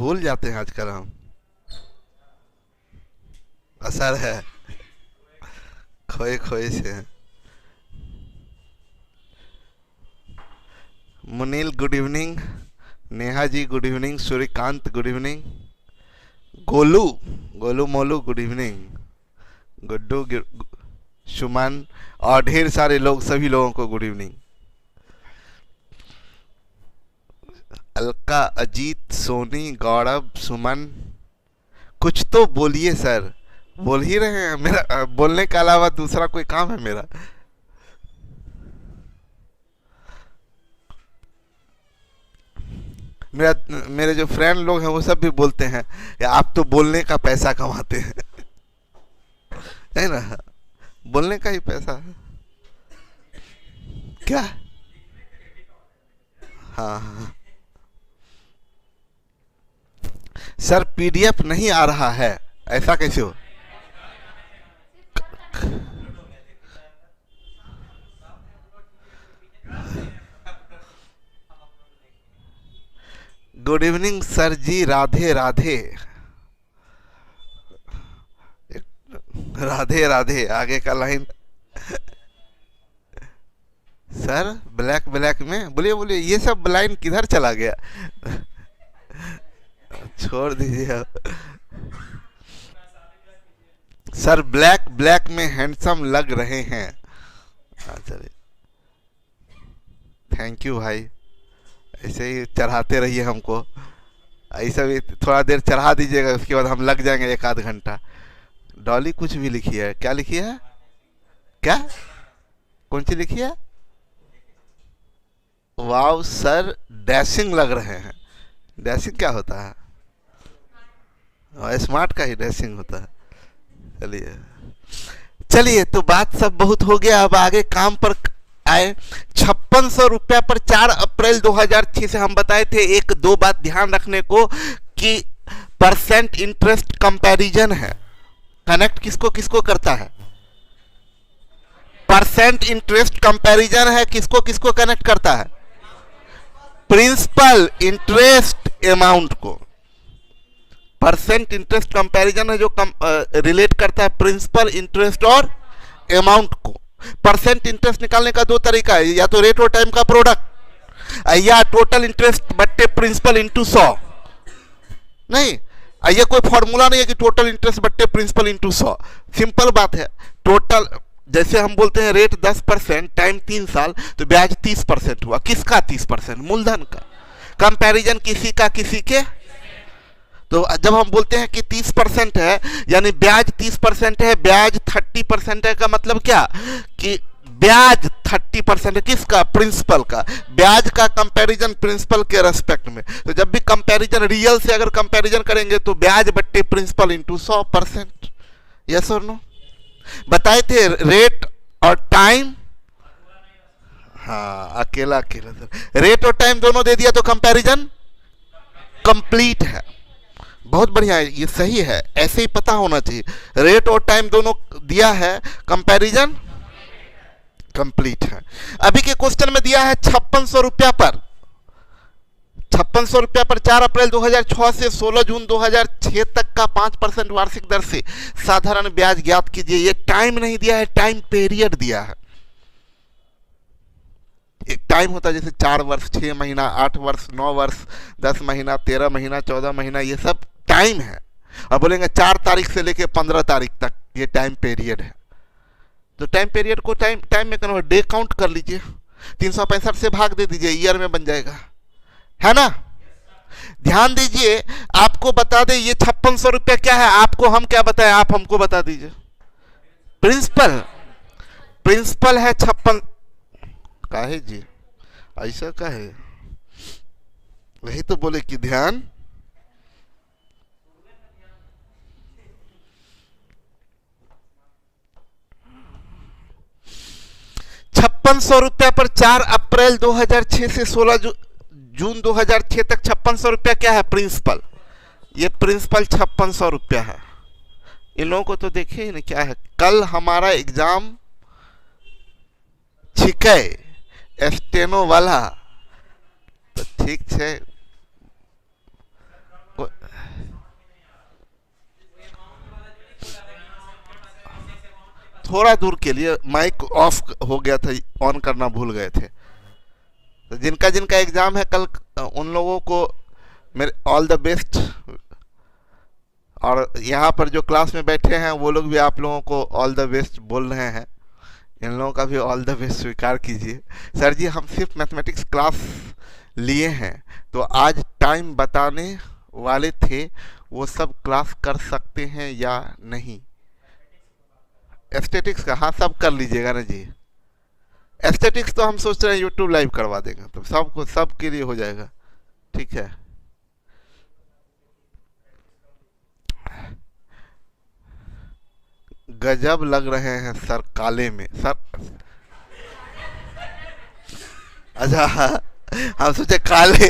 भूल जाते हैं आजकल हम। असर है, खोए खोए से हैं। Munil good evening, Neha ji good evening, Suryakant good evening, Golu Golu Molu good evening, Guddu Suman और ढेर सारे लोग, सभी लोगों को गुड इवनिंग। अलका, अजीत, सोनी, गौरव, सुमन, कुछ तो बोलिए सर। बोल ही रहे हैं, मेरा बोलने के अलावा दूसरा कोई काम है मेरा? मेरे जो फ्रेंड लोग हैं वो सब भी बोलते हैं या आप तो बोलने का पैसा कमाते हैं। है ना, बोलने का ही पैसा है क्या? हाँ हाँ। सर पीडीएफ नहीं आ रहा है, ऐसा कैसे हो? गुड इवनिंग सर जी, राधे राधे। राधे राधे, आगे का लाइन। सर ब्लैक ब्लैक में बोलिए बोलिए, ये सब लाइन किधर चला गया? छोड़ दीजिए अब। सर ब्लैक ब्लैक में हैंडसम लग रहे हैं। चलिए, थैंक यू भाई, ऐसे ही चढ़ाते रहिए हमको। ऐसा भी थोड़ा देर चढ़ा दीजिएगा, उसके बाद हम लग जाएंगे एक आध घंटा। डॉली कुछ भी लिखी है, क्या लिखी है? क्या, कौन सी लिखी है? वाव सर डैशिंग लग रहे हैं। डैशिंग क्या होता है? स्मार्ट का ही डैशिंग होता है। चलिए चलिए, तो बात सब बहुत हो गया, अब आगे काम पर आए। 5600 रुपया पर 4 अप्रैल 2006 से हम बताए थे एक दो बात ध्यान रखने को कि परसेंट इंटरेस्ट कंपैरिजन है। कनेक्ट किसको किसको करता है? परसेंट इंटरेस्ट कंपैरिजन है, किसको किसको कनेक्ट करता है? प्रिंसिपल इंटरेस्ट अमाउंट को। परसेंट इंटरेस्ट कंपैरिजन है जो रिलेट करता है प्रिंसिपल इंटरेस्ट और अमाउंट को। परसेंट इंटरेस्ट निकालने का दो तरीका है, या तो रेट और टाइम का प्रोडक्ट, या टोटल इंटरेस्ट बट्टे प्रिंसिपल इंटू 100। नहीं, ये कोई फॉर्मूला नहीं है कि टोटल इंटरेस्ट बट्टे प्रिंसिपल इंटू 100। सिंपल बात है, टोटल जैसे हम बोलते हैं रेट 10%, टाइम 3 साल, तो ब्याज 30% हुआ। किसका 30%? मूलधन का। कंपैरिजन किसी का किसी के। तो जब हम बोलते हैं कि 30% है, यानी ब्याज 30% है, ब्याज 30% है, का मतलब क्या कि ब्याज 30% है किसका? प्रिंसिपल का। ब्याज का कंपैरिजन प्रिंसिपल के रेस्पेक्ट में। तो जब भी कंपैरिजन रियल से अगर कंपैरिजन करेंगे तो ब्याज बट्टे प्रिंसिपल इंटू 100%। यस और नो? बताए थे रेट और टाइम। हाँ, अकेला अकेला सर, रेट और टाइम दोनों दे दिया तो कंपैरिजन कंप्लीट है। बहुत बढ़िया है, ये सही है, ऐसे ही पता होना चाहिए। रेट और टाइम दोनों दिया है, कंपैरिजन कंप्लीट है। अभी के क्वेश्चन में दिया है 5600 रुपया पर 5600 रुपया पर 4 अप्रैल 2006 से 16 जून 2006 तक का 5% वार्षिक दर से साधारण ब्याज ज्ञात कीजिए। ये टाइम नहीं दिया है, टाइम पीरियड दिया है। एक टाइम होता है जैसे 4 वर्ष, 6 महीना, 8 वर्ष, 9 वर्ष, 10 महीना, 13 महीना, 14 महीना, ये सब टाइम है। और बोलेंगे 4 तारीख से लेके 15 तारीख तक ये टाइम पीरियड है। तो टाइम पीरियड को टाइम में कन्वर्ट, डे काउंट कर लीजिए, 365 से भाग दे दीजिए, ईयर में बन जाएगा, है ना? ध्यान दीजिए, आपको बता दें ये 5600 रुपया क्या है, आपको हम क्या बताएं, आप हमको बता दीजिए। प्रिंसिपल, प्रिंसिपल है 56। काहे जी, ऐसा काहे? वही तो बोले कि ध्यान। ₹5600 पर 4 अप्रैल 2006 से 16 जून 2006 तक 5600 रुपया क्या है? प्रिंसिपल। ये प्रिंसिपल 5600 रुपया है। इन लोगों को तो देखे ही नहीं क्या है। कल हमारा एग्जाम छिके स्टेनो वाला, तो ठीक है। थोड़ा दूर के लिए माइक ऑफ हो गया था, ऑन करना भूल गए थे। तो जिनका जिनका एग्ज़ाम है कल, उन लोगों को मेरे ऑल द बेस्ट। और यहाँ पर जो क्लास में बैठे हैं वो लोग भी आप लोगों को ऑल द बेस्ट बोल रहे हैं। इन लोगों का भी ऑल द बेस्ट स्वीकार कीजिए। सर जी हम सिर्फ मैथमेटिक्स क्लास लिए हैं, तो आज टाइम बताने वाले थे, वो सब क्लास कर सकते हैं या नहीं? एस्थेटिक्स का? हाँ सब कर लीजिएगा ना जी। एस्थेटिक्स तो हम सोच रहे हैं यूट्यूब लाइव करवा देंगे, तो सबको सबके लिए हो जाएगा। ठीक है, गजब लग रहे हैं सर काले में। सर अच्छा हम सोचे काले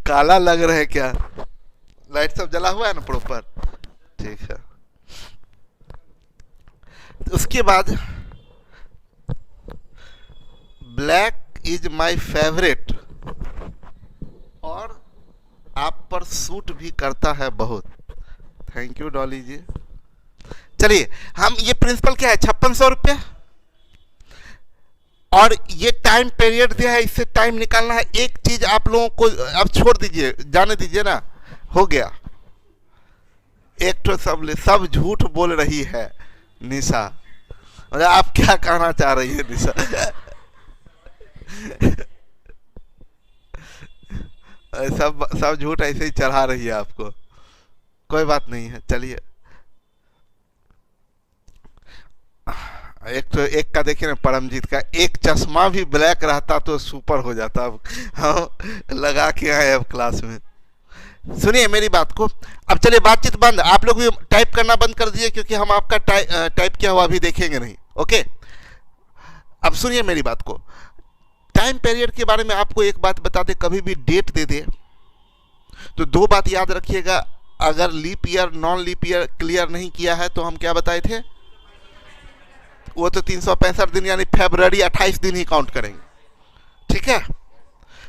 काला लग रहे हैं क्या? लाइट सब जला हुआ है ना प्रॉपर? ठीक है। उसके बाद ब्लैक इज माई फेवरेट, और आप पर सूट भी करता है बहुत। थैंक यू डॉली जी। चलिए हम ये प्रिंसिपल क्या है, 5600 रुपया, और ये टाइम पीरियड दिया है, इससे टाइम निकालना है। एक चीज आप लोगों को अब छोड़ दीजिए, जाने दीजिए ना, हो गया। एक तो सब झूठ बोल रही है निशा। मतलब आप क्या कहना चाह रही है निशा? सब झूठ ऐसे ही चढ़ा रही है आपको, कोई बात नहीं है। चलिए एक का देखिए ना, परमजीत का एक चश्मा भी ब्लैक रहता तो सुपर हो जाता। अब हम लगा के आए अब क्लास में। सुनिए मेरी बात को, अब चलिए बातचीत बंद, आप लोग भी टाइप करना बंद कर दिए, क्योंकि हम आपका टाइप किया हुआ अभी देखेंगे नहीं। ओके, अब सुनिए मेरी बात को। टाइम पीरियड के बारे में आपको एक बात बता दे, कभी भी डेट दे दे तो दो बात याद रखिएगा। अगर leap year non leap year clear नहीं किया है तो हम क्या बताए थे, वो तो 365 दिन यानी फरवरी 28 दिन ही काउंट करेंगे। ठीक है,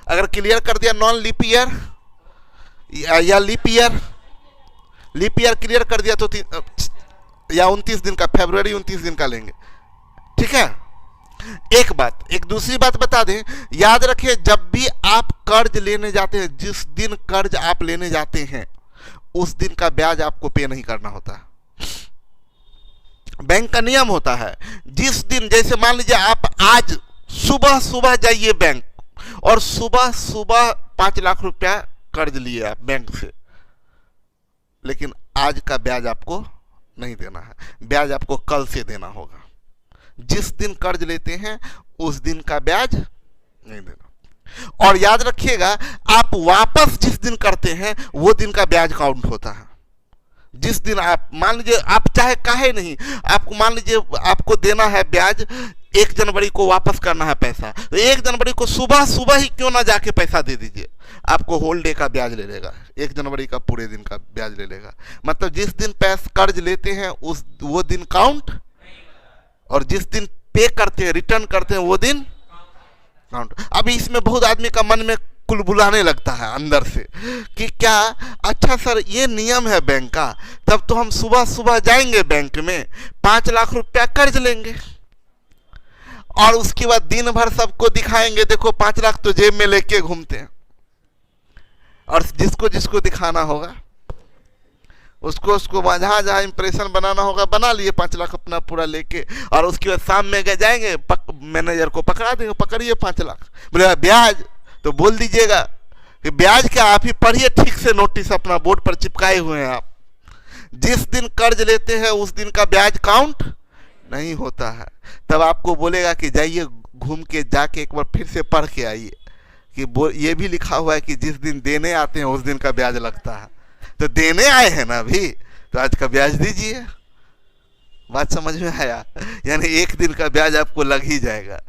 अगर क्लियर कर दिया नॉन लीप ईयर या लीप ईयर क्लियर कर दिया तो या 29 दिन का, फरवरी 29 दिन का लेंगे। ठीक है, एक बात। एक दूसरी बात बता दें, याद रखिए जब भी आप कर्ज लेने जाते हैं, जिस दिन कर्ज आप लेने जाते हैं उस दिन का ब्याज आपको पे नहीं करना होता। बैंक का नियम होता है, जिस दिन, जैसे मान लीजिए आप आज सुबह सुबह जाइए बैंक, और सुबह सुबह 5 लाख रुपया कर्ज लिए आप बैंक से, लेकिन आज का ब्याज आपको नहीं देना है, ब्याज आपको कल से देना होगा। जिस दिन कर्ज लेते हैं उस दिन का ब्याज नहीं देना। और याद रखिएगा, आप वापस जिस दिन करते हैं वो दिन का ब्याज काउंट होता है। जिस दिन आप, मान लीजिए आप चाहे काहे नहीं, आपको मान लीजिए आपको देना है ब्याज 1 जनवरी को वापस करना है पैसा, तो 1 जनवरी को सुबह सुबह ही क्यों ना जाके पैसा दे दीजिए, आपको होल डे का ब्याज ले लेगा, 1 जनवरी का पूरे दिन का ब्याज ले लेगा। मतलब जिस दिन पैसा कर्ज लेते हैं वो दिन काउंट, और जिस दिन पे करते हैं, रिटर्न करते हैं, वो दिन काउंट। अभी इसमें बहुत आदमी का मन में कुलबुलाने लगता है अंदर से कि क्या, अच्छा सर ये नियम है बैंक का, तब तो हम सुबह सुबह जाएंगे बैंक में 5 लाख रुपया कर्ज लेंगे, और उसके बाद दिन भर सबको दिखाएंगे, देखो 5 लाख तो जेब में लेके घूमते हैं। और जिसको जिसको दिखाना होगा उसको जहाँ जहाँ इंप्रेशन बनाना होगा बना लिए 5 लाख अपना पूरा लेके, और उसके बाद शाम में जाएंगे मैनेजर को पकड़ा देंगे, पकड़िए 5 लाख, बोले ब्याज, तो बोल दीजिएगा कि ब्याज क्या, आप ही पढ़िए ठीक से, नोटिस अपना बोर्ड पर चिपकाए हुए हैं आप। जिस दिन कर्ज लेते हैं उस दिन का ब्याज काउंट नहीं होता है। तब आपको बोलेगा कि जाइए घूम के जाके एक बार फिर से पढ़ के आइए कि ये भी लिखा हुआ है कि जिस दिन देने आते हैं उस दिन का ब्याज लगता है। तो देने आए हैं ना अभी, तो आज का ब्याज दीजिए। बात समझ में आया? यानी 1 दिन का ब्याज आपको लग ही जाएगा।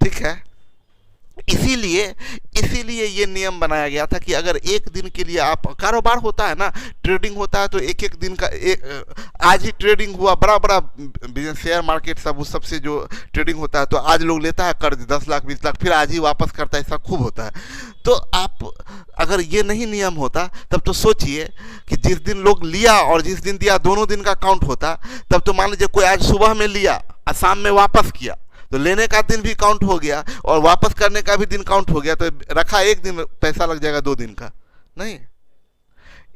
ठीक है, इसीलिए ये नियम बनाया गया था कि अगर 1 दिन के लिए आप, कारोबार होता है ना, ट्रेडिंग होता है, तो एक दिन का आज ही ट्रेडिंग हुआ, बड़ा बड़ा बिजनेस, शेयर मार्केट सब, उस सबसे जो ट्रेडिंग होता है, तो आज लोग लेता है कर्ज 10 लाख 20 लाख, फिर आज ही वापस करता है, ऐसा खूब होता है। तो आप अगर अगर ये नहीं नियम होता तब तो सोचिए कि जिस दिन लोग लिया और जिस दिन दिया दोनों दिन का काउंट होता। तब तो मान लीजिए कोई आज सुबह में लिया और शाम में वापस किया तो लेने का दिन भी काउंट हो गया और वापस करने का भी दिन काउंट हो गया, तो रखा एक दिन पैसा लग जाएगा 2 दिन का नहीं।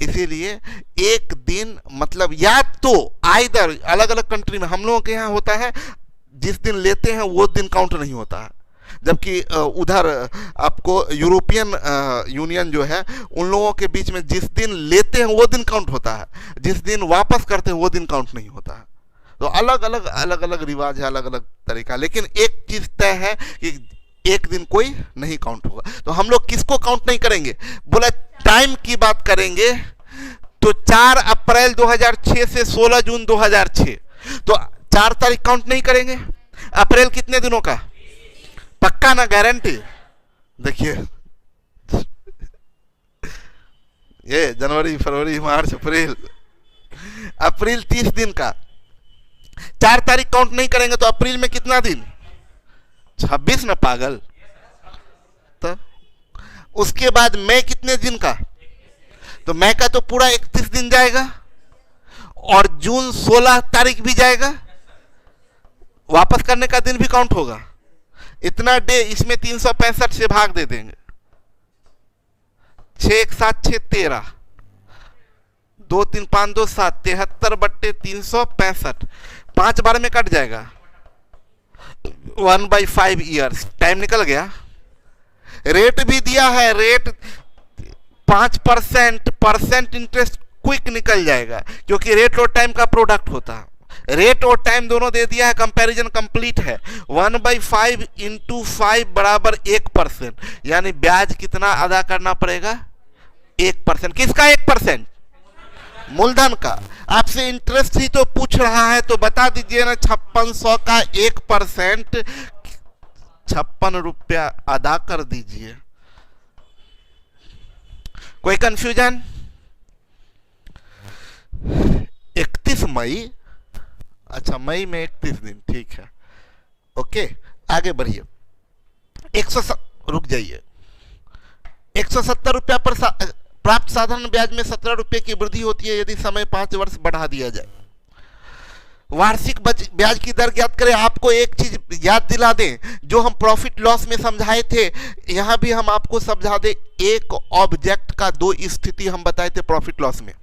इसीलिए एक दिन मतलब या तो आइदर अलग अलग कंट्री में हम लोगों के यहाँ होता है जिस दिन लेते हैं वो दिन काउंट नहीं होता है, जबकि उधर आपको यूरोपियन यूनियन जो है उन लोगों के बीच में जिस दिन लेते हैं वो दिन काउंट होता है, जिस दिन वापस करते हैं वो दिन काउंट नहीं होता है। तो अलग अलग रिवाज है, अलग अलग तरीका, लेकिन एक चीज तय है कि एक दिन कोई नहीं काउंट होगा। तो हम लोग किसको काउंट नहीं करेंगे? बोला टाइम की बात करेंगे तो 4 अप्रैल 2006 से 16 जून 2006, तो 4 तारीख काउंट नहीं करेंगे। अप्रैल कितने दिनों का? पक्का ना गारंटी? देखिए ये जनवरी फरवरी मार्च अप्रैल, अप्रैल 30 दिन का, 4 तारीख काउंट नहीं करेंगे तो अप्रैल में कितना दिन? 26 ना पागल। तो उसके बाद मई कितने दिन का? तो मई का तो पूरा 31 दिन जाएगा और जून 16 तारीख भी जाएगा, वापस करने का दिन भी काउंट होगा। इतना डे इसमें 365 से भाग दे देंगे, 6 1 7 6 13, 2 3 5 2 7, 73/365, 5 बार में कट जाएगा, 1/5 ईयर्स, टाइम निकल गया। रेट भी दिया है, रेट 5% इंटरेस्ट क्विक निकल जाएगा क्योंकि रेट और टाइम का प्रोडक्ट होता है। रेट और टाइम दोनों दे दिया है, कंपैरिजन कंप्लीट है। 1/5 × 5 बराबर 1%, यानी ब्याज कितना अदा करना पड़ेगा? 1%। किसका 1%? मूलधन का। आपसे इंटरेस्ट ही तो पूछ रहा है तो बता दीजिए ना, 5600 का 1% 56 रुपया अदा कर दीजिए। कोई कंफ्यूजन? 31 मई, अच्छा मई में 31 दिन, ठीक है, ओके आगे बढ़िए। रुक जाइए, 170 रुपया पर प्राप्त साधारण ब्याज में 17 रुपये की वृद्धि होती है यदि समय 5 वर्ष बढ़ा दिया जाए। वार्षिक ब्याज की दर ज्ञात करें। आपको एक चीज याद दिला दें जो हम प्रॉफिट लॉस में समझाए थे, यहां भी हम आपको समझा दें। एक ऑब्जेक्ट का 2 स्थिति हम बताए थे प्रॉफिट लॉस में,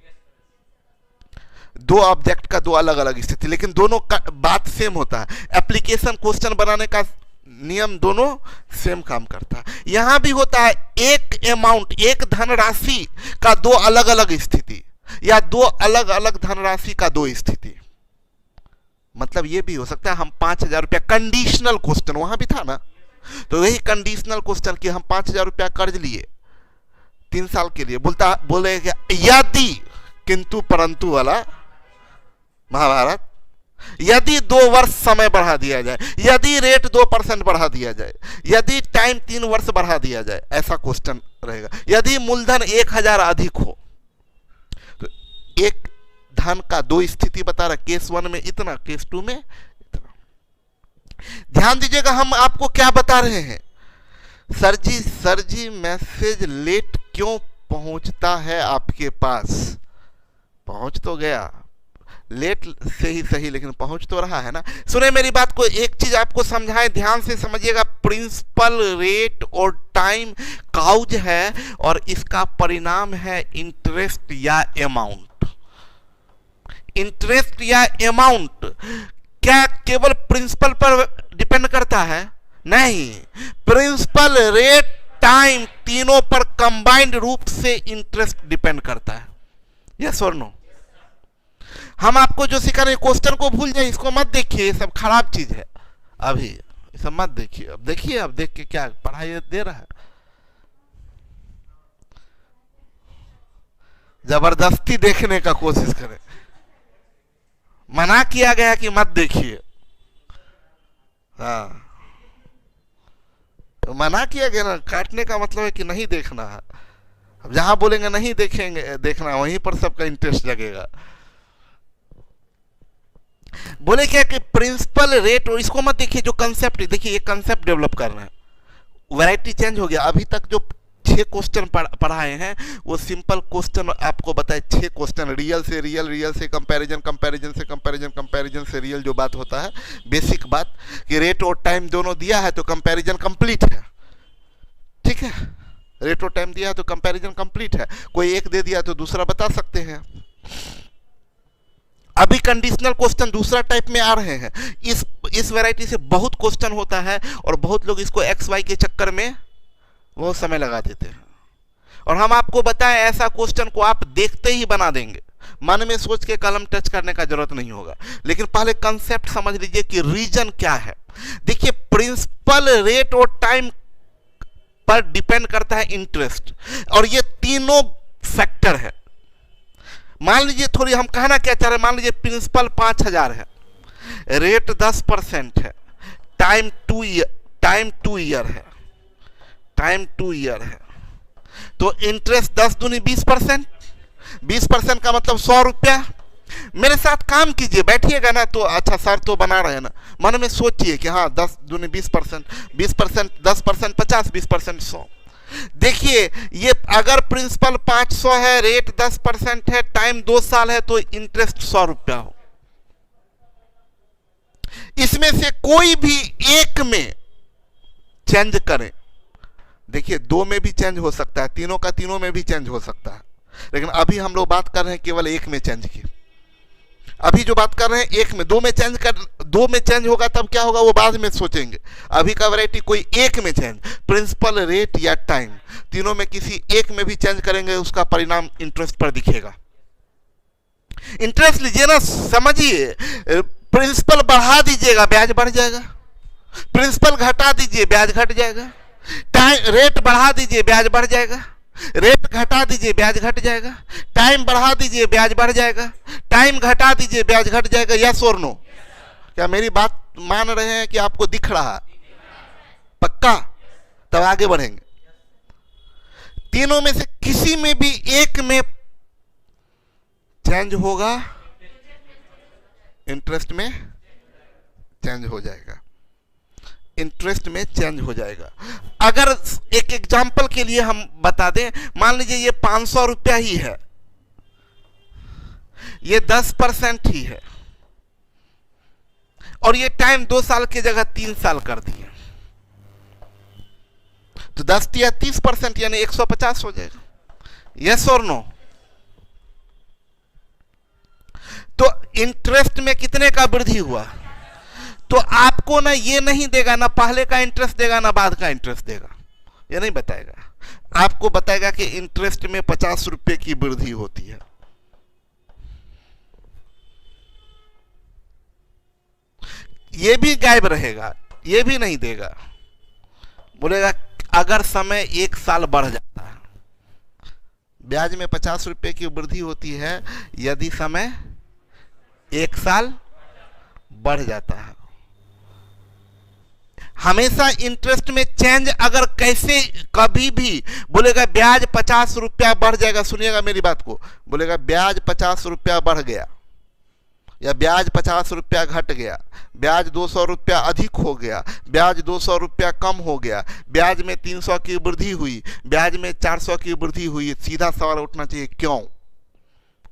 2 ऑब्जेक्ट का 2 अलग अलग स्थिति, लेकिन दोनों का बात सेम होता है। एप्लीकेशन क्वेश्चन बनाने का नियम दोनों सेम काम करता है। यहां भी होता है एक अमाउंट, एक धनराशि का 2 अलग अलग स्थिति, या 2 अलग अलग धनराशि का 2 स्थिति। मतलब ये भी हो सकता है हम 5000 रुपया, कंडीशनल क्वेश्चन वहां भी था ना, तो वही कंडीशनल क्वेश्चन कि हम 5000 रुपया कर्ज लिए 3 साल के लिए, बोले यदि किंतु परंतु वाला महाभारत, यदि 2 वर्ष समय बढ़ा दिया जाए, यदि रेट 2% बढ़ा दिया जाए, यदि टाइम 3 वर्ष बढ़ा दिया जाए, ऐसा क्वेश्चन रहेगा। यदि मूलधन 1000 अधिक हो, तो एक धन का 2 स्थिति बता रहा, केस 1 में इतना, केस 2 में इतना। ध्यान दीजिएगा हम आपको क्या बता रहे हैं। सर जी मैसेज लेट क्यों पहुंचता है आपके पास? पहुंच तो गया, लेट से ही सही, लेकिन पहुंच तो रहा है ना। सुने मेरी बात को, एक चीज आपको समझाएं, ध्यान से समझिएगा। प्रिंसिपल, रेट और टाइम काउज है और इसका परिणाम है इंटरेस्ट या अमाउंट। इंटरेस्ट या अमाउंट क्या केवल प्रिंसिपल पर डिपेंड करता है? नहीं, प्रिंसिपल, रेट, टाइम तीनों पर कंबाइंड रूप से इंटरेस्ट डिपेंड करता है। यस और नो? हम आपको जो सिखा रहे हैं, क्वेश्चन को भूल जाए, इसको मत देखिए, ये सब खराब चीज है अभी, ये सब मत देखिए। अब देखिए, अब देख के क्या पढ़ाई दे रहा है, जबरदस्ती देखने का कोशिश करें। मना किया गया कि मत देखिए, हाँ तो मना किया गया ना, काटने का मतलब है कि नहीं देखना है। अब जहां बोलेंगे नहीं देखेंगे, देखना, वहीं पर सबका इंटरेस्ट लगेगा। बोले क्या कि प्रिंसिपल, रेट, और इसको मत देखिए, जो कंसेप्ट देखिए, ये कंसेप्ट डेवलप करना है। वैरायटी चेंज हो गया। अभी तक जो 6 क्वेश्चन पढ़ाए हैं, वो सिंपल क्वेश्चन आपको बताए 6 क्वेश्चन, रियल से रियल, रियल से कंपैरिजन, कंपैरिजन से कंपैरिजन, कंपैरिजन से रियल, जो बात होता है बेसिक बात कि रेट और टाइम दोनों दिया है तो कंपैरिजन कंप्लीट है। ठीक है, रेट और टाइम दिया है तो कंपैरिजन कंप्लीट है। कोई एक दे दिया तो दूसरा बता सकते हैं। अभी कंडीशनल क्वेश्चन दूसरा टाइप में आ रहे हैं। इस वैरायटी से बहुत क्वेश्चन होता है और बहुत लोग इसको एक्स वाई के चक्कर में बहुत समय लगा देते हैं। और हम आपको बताएं ऐसा क्वेश्चन को आप देखते ही बना देंगे, मन में सोच के कलम टच करने का जरूरत नहीं होगा। लेकिन पहले कंसेप्ट समझ लीजिए कि रीजन क्या है। देखिए, प्रिंसिपल, रेट और टाइम पर डिपेंड करता है इंटरेस्ट, और ये तीनों फैक्टर है। मान लीजिए, थोड़ी हम कहना क्या चाह रहे हैं, मान लीजिए प्रिंसिपल 5000 है, रेट 10% है, टाइम 2 ईयर है, टाइम 2 ईयर है, तो इंटरेस्ट 10 दूनी 20%, 20% का मतलब 100 रुपया। मेरे साथ काम कीजिए, बैठिएगा ना तो अच्छा सर तो बना रहे हैं ना, मन में सोचिए कि हाँ 10 दूनी 20%, 20%, 10% 50, 20% 100। देखिए, ये अगर प्रिंसिपल 500 है, रेट 10% है, टाइम 2 साल है, तो इंटरेस्ट 100 रुपया हो। इसमें से कोई भी एक में चेंज करें, देखिए 2 में भी चेंज हो सकता है, तीनों का तीनों में भी चेंज हो सकता है, लेकिन अभी हम लोग बात कर रहे हैं केवल एक में चेंज की। अभी जो बात कर रहे हैं एक में, 2 में चेंज होगा तब क्या होगा वो बाद में सोचेंगे। अभी का वैरायटी कोई एक में चेंज, प्रिंसिपल, रेट या टाइम, तीनों में किसी एक में भी चेंज करेंगे, उसका परिणाम इंटरेस्ट पर दिखेगा। इंटरेस्ट लीजिए ना, समझिए, प्रिंसिपल बढ़ा दीजिएगा ब्याज बढ़ जाएगा, प्रिंसिपल घटा दीजिए ब्याज घट जाएगा, टाइम रेट बढ़ा दीजिए ब्याज बढ़ जाएगा, रेट घटा दीजिए ब्याज घट जाएगा, टाइम बढ़ा दीजिए ब्याज बढ़ जाएगा, टाइम घटा दीजिए ब्याज घट जाएगा। यस और नो? क्या मेरी बात मान रहे हैं कि आपको दिख रहा है? पक्का? तब आगे बढ़ेंगे। तीनों में से किसी में भी एक में चेंज होगा, इंटरेस्ट में चेंज हो जाएगा, इंटरेस्ट में चेंज हो जाएगा। अगर एक एग्जांपल के लिए हम बता दें, मान लीजिए ये 500 रुपया ही है, ये 10% ही है, और ये टाइम 2 साल की जगह 3 साल कर दिए, तो 10 या 30% यानी 150 हो जाएगा। यस और नो? तो इंटरेस्ट में कितने का वृद्धि हुआ? तो आपको ना ये नहीं देगा, ना पहले का इंटरेस्ट देगा ना बाद का इंटरेस्ट देगा, ये नहीं बताएगा। आपको बताएगा कि इंटरेस्ट में 50 रुपए की वृद्धि होती है। ये भी गायब रहेगा, ये भी नहीं देगा, बोलेगा अगर समय 1 साल बढ़ जाता है, ब्याज में 50 रुपए की वृद्धि होती है यदि समय 1 साल बढ़ जाता है। हमेशा इंटरेस्ट में चेंज अगर कैसे कभी भी बोलेगा ब्याज 50 रुपया बढ़ जाएगा, सुनिएगा मेरी बात को, बोलेगा ब्याज 50 रुपया बढ़ गया या ब्याज 50 रुपया घट गया, ब्याज 200 रुपया अधिक हो गया, ब्याज 200 रुपया कम हो गया, ब्याज में 300 की वृद्धि हुई, ब्याज में 400 की वृद्धि हुई, सीधा सवाल उठना चाहिए क्यों?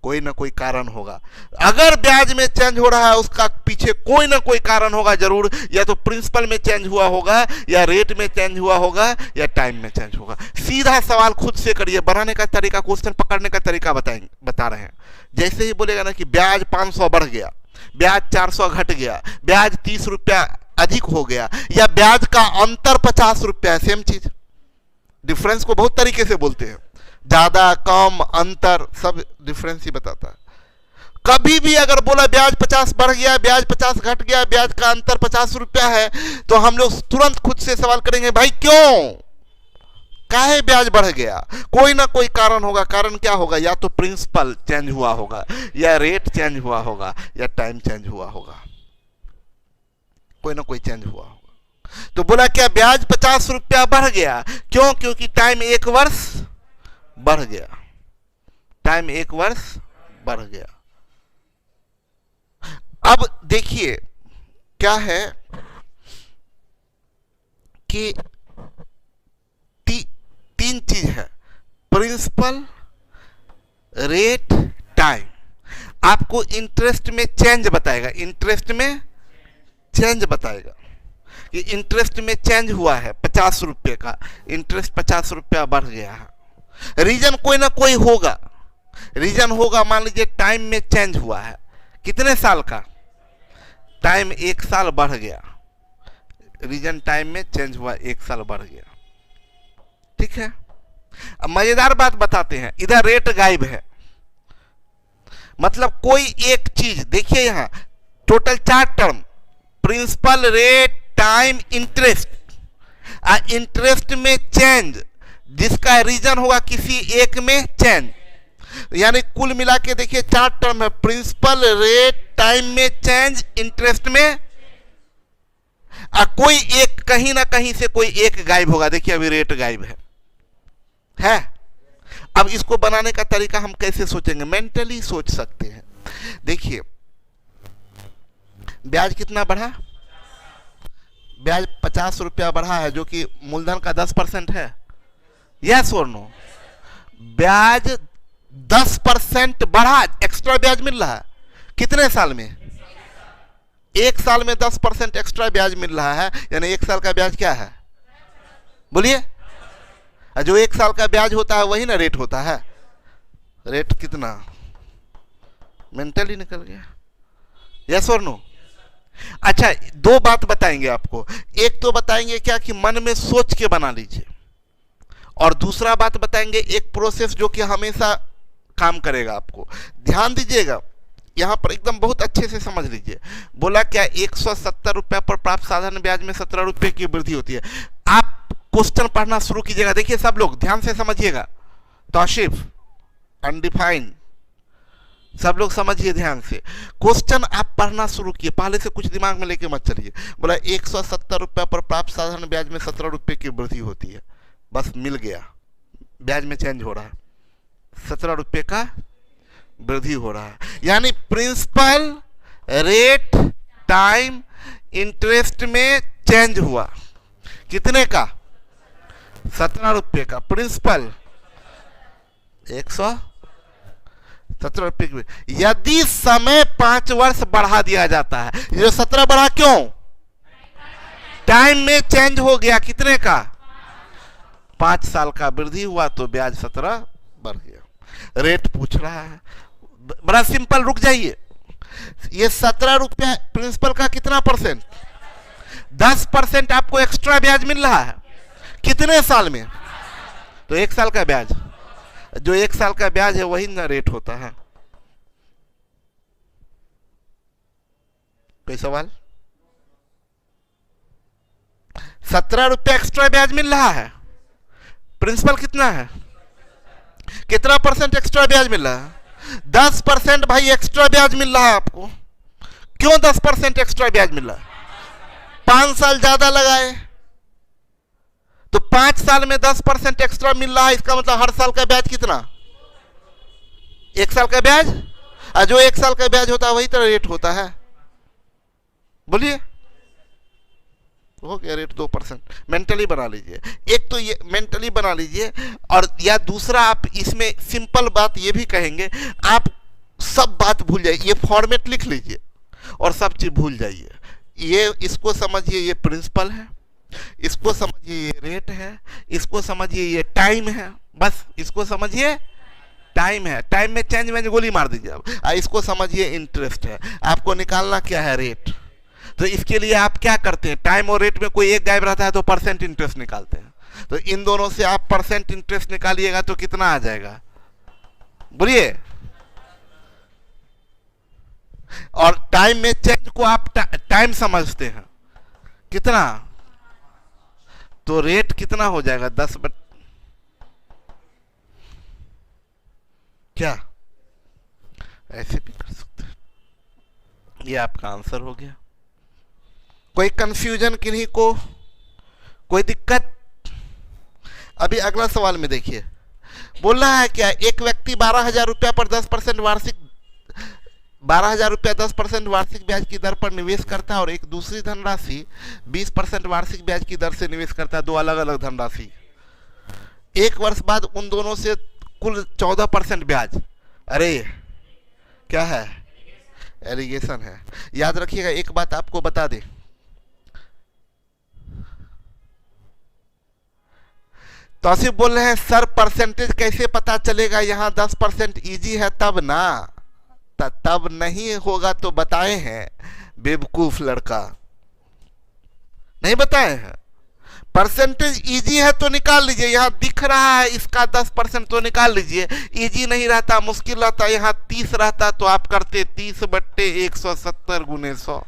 कोई ना कोई कारण होगा। अगर ब्याज में चेंज हो रहा है उसका पीछे कोई ना कोई कारण होगा जरूर, या तो प्रिंसिपल में चेंज हुआ होगा, या रेट में चेंज हुआ होगा, या टाइम में चेंज होगा। सीधा सवाल खुद से करिए, बनाने का तरीका, क्वेश्चन पकड़ने का तरीका बता रहे हैं। जैसे ही बोलेगा ना कि ब्याज 500 बढ़ गया, ब्याज 400 घट गया, ब्याज 30 रुपया अधिक हो गया, या ब्याज का अंतर 50 रुपया, सेम चीज। डिफरेंस को बहुत तरीके से बोलते हैं, ज्यादा कम अंतर सब डिफरेंस ही बताता है। कभी भी अगर बोला ब्याज 50 बढ़ गया, ब्याज 50 घट गया, ब्याज का अंतर 50 रुपया है, तो हम लोग तुरंत खुद से सवाल करेंगे भाई क्यों, काहे ब्याज बढ़ गया? कोई ना कोई कारण होगा। कारण क्या होगा? या तो प्रिंसिपल चेंज हुआ होगा, या रेट चेंज हुआ होगा, या टाइम चेंज हुआ होगा, कोई ना कोई चेंज हुआ होगा। तो बोला क्या ब्याज 50 रुपया बढ़ गया, क्यों? क्योंकि टाइम 1 वर्ष बढ़ गया, टाइम 1 वर्ष बढ़ गया। अब देखिए क्या है कि तीन चीज है, प्रिंसिपल, रेट, टाइम। आपको इंटरेस्ट में चेंज बताएगा, इंटरेस्ट में चेंज बताएगा कि इंटरेस्ट में चेंज हुआ है 50 रुपये का, इंटरेस्ट 50 रुपया बढ़ गया है। रीजन कोई ना कोई होगा, रीजन होगा, मान लीजिए टाइम में चेंज हुआ है, कितने साल का, टाइम 1 साल बढ़ गया, रीजन टाइम में चेंज हुआ, 1 साल बढ़ गया, ठीक है। अब मजेदार बात बताते हैं, इधर रेट गायब है, मतलब कोई एक चीज, देखिए यहां total 4 term, principal, rate, time, interest. Interest में चेंज जिसका रीजन होगा किसी एक में चेंज, यानी कुल मिला के देखिए 4 टर्म है, प्रिंसिपल, रेट, टाइम में चेंज, इंटरेस्ट में कोई एक, कहीं ना कहीं से कोई एक गायब होगा। देखिए अभी रेट गायब है। अब इसको बनाने का तरीका हम कैसे सोचेंगे, मेंटली सोच सकते हैं। देखिए ब्याज कितना बढ़ा, ब्याज 50 रुपया बढ़ा है, जो कि मूलधन का 10% है, यस और नो। ब्याज 10% बढ़ा, एक्स्ट्रा ब्याज मिल रहा है, कितने साल में, 1 साल में 10% एक्स्ट्रा ब्याज मिल रहा है, यानी 1 साल का ब्याज क्या है, बोलिए। जो 1 साल का ब्याज होता है वही ना रेट होता है। रेट कितना, मेंटली निकल गया, यस और नो। अच्छा 2 बात बताएंगे आपको, एक तो बताएंगे क्या कि मन में सोच के बना लीजिए, और दूसरा बात बताएंगे एक प्रोसेस जो कि हमेशा काम करेगा। आपको ध्यान दीजिएगा, यहां पर एकदम बहुत अच्छे से समझ लीजिए। बोला क्या, 170 रुपया पर प्राप्त साधारण ब्याज में 17 रुपये की वृद्धि होती है। आप क्वेश्चन पढ़ना शुरू कीजिएगा, देखिए सब लोग ध्यान से समझिएगा, तौसीफ, अनडिफाइंड, सब लोग समझिए ध्यान से। क्वेश्चन आप पढ़ना शुरू किए, पहले से कुछ दिमाग में लेके मत चलिए। बोला 170 रुपया पर प्राप्त साधारण ब्याज में 17 रुपये की वृद्धि होती है, बस मिल गया, ब्याज में चेंज हो रहा है, 17 रुपये का वृद्धि हो रहा है, यानी प्रिंसिपल, रेट, टाइम, इंटरेस्ट में चेंज हुआ, कितने का, 17 रुपये का। प्रिंसिपल 117 रुपये की, यदि समय 5 वर्ष बढ़ा दिया जाता है, ये 17 बढ़ा क्यों, टाइम में चेंज हो गया, कितने का, 5 साल का वृद्धि हुआ तो ब्याज 17 बढ़ गया। रेट पूछ रहा है, बड़ा सिंपल, रुक जाइए। ये 17 रुपया प्रिंसिपल का कितना परसेंट, 10% आपको एक्स्ट्रा ब्याज मिल रहा है, कितने साल में, तो 1 साल का ब्याज, जो 1 साल का ब्याज है वही ना रेट होता है। कोई सवाल, 17 रुपया एक्स्ट्रा ब्याज मिल रहा है, प्रिंसिपल कितना है, कितना परसेंट एक्स्ट्रा ब्याज मिल रहा है, 10% भाई एक्स्ट्रा ब्याज मिल रहा है आपको। क्यों 10% एक्स्ट्रा ब्याज मिल रहा है, 5 साल ज्यादा लगाए तो 5 साल में 10% एक्स्ट्रा मिल रहा है, इसका मतलब हर साल का ब्याज कितना, 1 साल का ब्याज, और जो 1 साल का ब्याज होता है वही तरह रेट होता है, बोलिए, हो गया रेट 2%। मेंटली बना लीजिए, एक तो ये मेंटली बना लीजिए, और या दूसरा आप इसमें सिंपल बात ये भी कहेंगे, आप सब बात भूल जाइए, ये फॉर्मेट लिख लीजिए और सब चीज भूल जाइए। ये इसको समझिए, ये प्रिंसिपल है, इसको समझिए ये रेट है, इसको समझिए ये टाइम है, बस इसको समझिए टाइम है, टाइम में चेंज में गोली मार दीजिए। अब इसको समझिए इंटरेस्ट है, आपको निकालना क्या है, रेट। तो इसके लिए आप क्या करते हैं, टाइम और रेट में कोई एक गायब रहता है तो परसेंट इंटरेस्ट निकालते हैं। तो इन दोनों से आप परसेंट इंटरेस्ट निकालिएगा तो कितना आ जाएगा, बोलिए। और टाइम में चेंज को आप टाइम समझते हैं, कितना, तो रेट कितना हो जाएगा, 10 क्या, ऐसे भी कर सकते हैं। ये आपका आंसर हो गया। कोई कंफ्यूजन किन्हीं को, कोई दिक्कत। अभी अगला सवाल में देखिए, बोल रहा है क्या, एक व्यक्ति 12,000 रुपया पर 10% वार्षिक, 12,000 रुपया 10% वार्षिक ब्याज की दर पर निवेश करता है, और एक दूसरी धनराशि 20% वार्षिक ब्याज की दर से निवेश करता है, 2 अलग अलग धनराशि। 1 वर्ष बाद उन दोनों से कुल 14% ब्याज। अरे क्या है? एलिगेशन है। याद रखिएगा, एक बात आपको बता दें, तौसीफ बोल रहे हैं सर परसेंटेज कैसे पता चलेगा, यहां 10% इजी है तब ना। तब नहीं होगा तो बताए हैं, बेवकूफ लड़का, नहीं बताए हैं। परसेंटेज इजी है तो निकाल लीजिए, यहां दिख रहा है इसका 10% तो निकाल लीजिए। इजी नहीं रहता, मुश्किल रहता, यहां 30 रहता तो आप करते 30/170 गुने 100।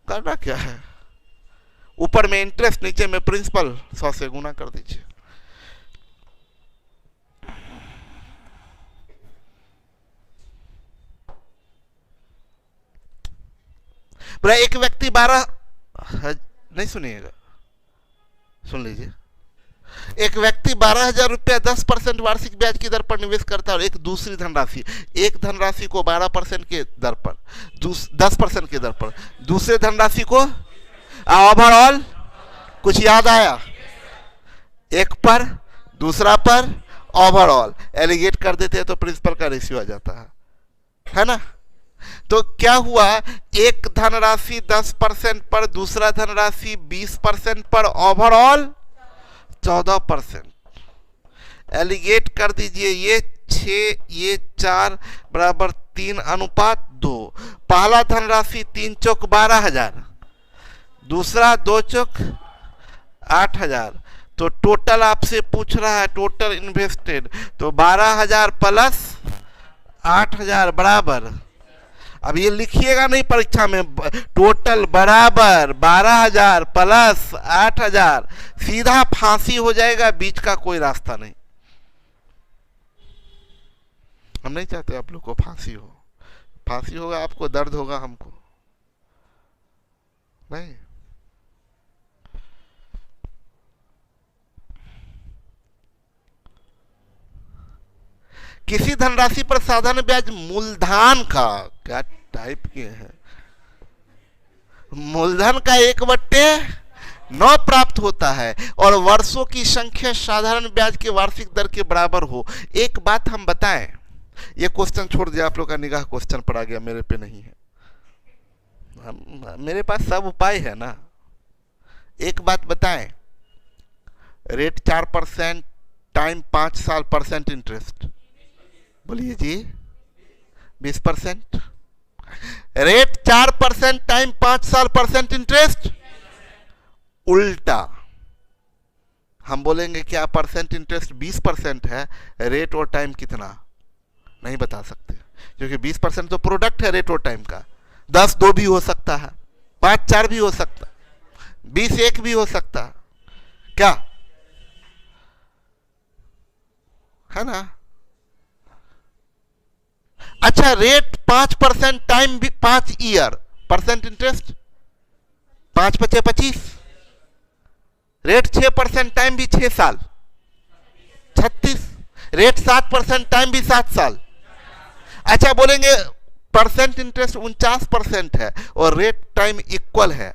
करना क्या है, ऊपर में इंटरेस्ट नीचे में प्रिंसिपल, 100 से गुना कर दीजिए। बोला एक व्यक्ति 12 नहीं, सुनिएगा, सुन लीजिए। एक व्यक्ति 12,000 रुपया 10% वार्षिक ब्याज की दर पर निवेश करता है और एक दूसरी धनराशि, एक धनराशि को 12% के दर पर, 10% के दर पर, दूसरे धनराशि को ओवरऑल, कुछ याद आया? एक पर, दूसरा पर, ओवरऑल एलिगेट कर देते हैं तो प्रिंसिपल का रेशियो आ जाता है ना। तो क्या हुआ, एक धनराशि 10% पर, दूसरा धनराशि 20% पर, ओवरऑल 14%। एलिगेट कर दीजिए, ये 6 ये 4 बराबर 3:2। पहला धनराशि 3 चौक 12,000, दूसरा 2 चौक 8,000। तो टोटल आपसे पूछ रहा है टोटल इन्वेस्टेड, तो 12,000 प्लस 8,000 बराबर, अब ये लिखिएगा नहीं परीक्षा में, टोटल बराबर 12,000 प्लस 8,000, सीधा फांसी हो जाएगा, बीच का कोई रास्ता नहीं। हम नहीं चाहते आप लोग को फांसी हो, फांसी होगा आपको, दर्द होगा हमको नहीं। किसी धनराशि पर साधारण ब्याज मूलधन का, क्या टाइप किए हैं, मूलधन का 1/9 प्राप्त होता है और वर्षों की संख्या साधारण ब्याज के वार्षिक दर के बराबर हो। एक बात हम बताएं, ये क्वेश्चन छोड़ दिया, आप लोग का निगाह क्वेश्चन पर आ गया, मेरे पे नहीं है, मेरे पास सब उपाय है ना। एक बात बताएं, रेट 4% टाइम 5 साल परसेंट इंटरेस्ट, बोलिए जी 20%, रेट 4% टाइम 5 साल परसेंट इंटरेस्ट, उल्टा हम बोलेंगे क्या परसेंट इंटरेस्ट 20% है, रेट और टाइम कितना नहीं बता सकते, क्योंकि 20% तो प्रोडक्ट है रेट और टाइम का। 10-2 भी हो सकता है, 5-4 भी हो सकता, 20-1 भी हो सकता, क्या है ना। अच्छा, रेट 5% टाइम भी 5 year, percent interest 5-5-25, rate 6% time भी 6 साल 36, रेट 7% टाइम भी 7 साल। अच्छा बोलेंगे परसेंट इंटरेस्ट 49% है और रेट टाइम इक्वल है,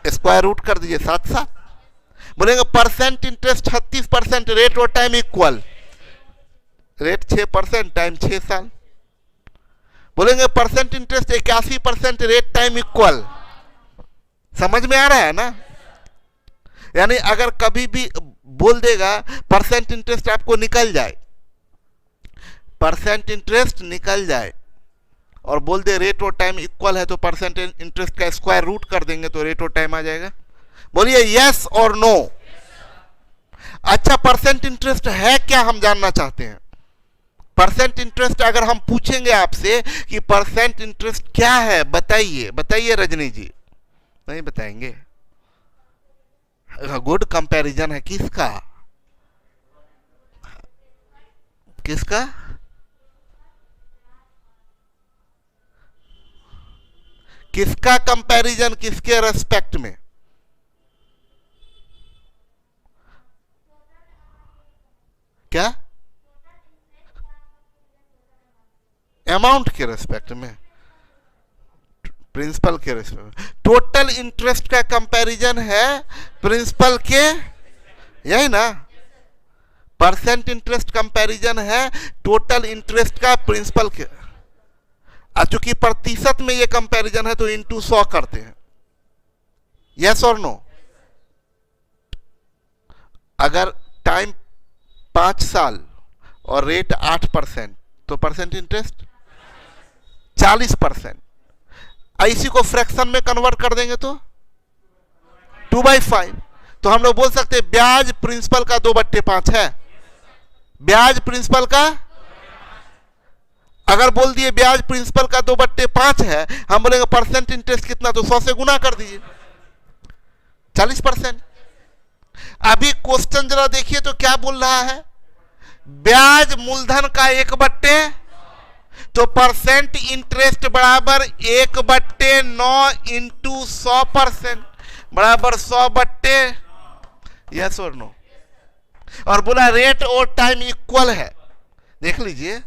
स्क्वायर रूट कर दीजिए 7-7। बोलेंगे परसेंट इंटरेस्ट 36%, रेट और टाइम इक्वल, रेट 6% टाइम 6 साल। बोलेंगे percent interest 81%, rate time equal. समझ में आ रहा है ना। यानी अगर कभी भी बोल देगा परसेंट इंटरेस्ट आपको निकल जाए, परसेंट इंटरेस्ट निकल जाए और बोल दे रेट और टाइम इक्वल है, तो परसेंट इंटरेस्ट का स्क्वायर रूट कर देंगे तो रेट और टाइम आ जाएगा। बोलिए यस और नो। अच्छा, परसेंट इंटरेस्ट है क्या, हम जानना चाहते हैं। परसेंट इंटरेस्ट अगर हम पूछेंगे आपसे कि परसेंट इंटरेस्ट क्या है, बताइए बताइए रजनी जी, नहीं बताएंगे। गुड कंपैरिजन है, किसका किसका, किसका कंपैरिजन, किसके रेस्पेक्ट में, क्या अमाउंट के रेस्पेक्ट में। प्रिंसिपल के रेस्पेक्ट में। टोटल इंटरेस्ट का कंपैरिजन है प्रिंसिपल के, यही ना, परसेंट इंटरेस्ट कंपैरिजन है टोटल इंटरेस्ट का प्रिंसिपल के। चूंकि प्रतिशत में ये कंपैरिजन है तो इंटू 100 करते हैं, यस और नो। अगर टाइम 5 साल और रेट 8% तो परसेंट इंटरेस्ट 40%। इसी को फ्रैक्शन में कन्वर्ट कर देंगे तो 2/5। तो हम लोग बोल सकते हैं ब्याज प्रिंसिपल का 2/5 है। ब्याज प्रिंसिपल का, अगर बोल दिए ब्याज प्रिंसिपल का 2/5 है, हम बोलेंगे परसेंट इंटरेस्ट कितना, तो 100 से गुना कर दीजिए 40%। अभी क्वेश्चन जरा देखिए तो क्या बोल रहा है, ब्याज मूलधन का 1/, तो परसेंट इंटरेस्ट बराबर 1/9 इंटू 100% बराबर 100/, यस और नो। और बोला रेट और टाइम इक्वल है, देख लीजिए,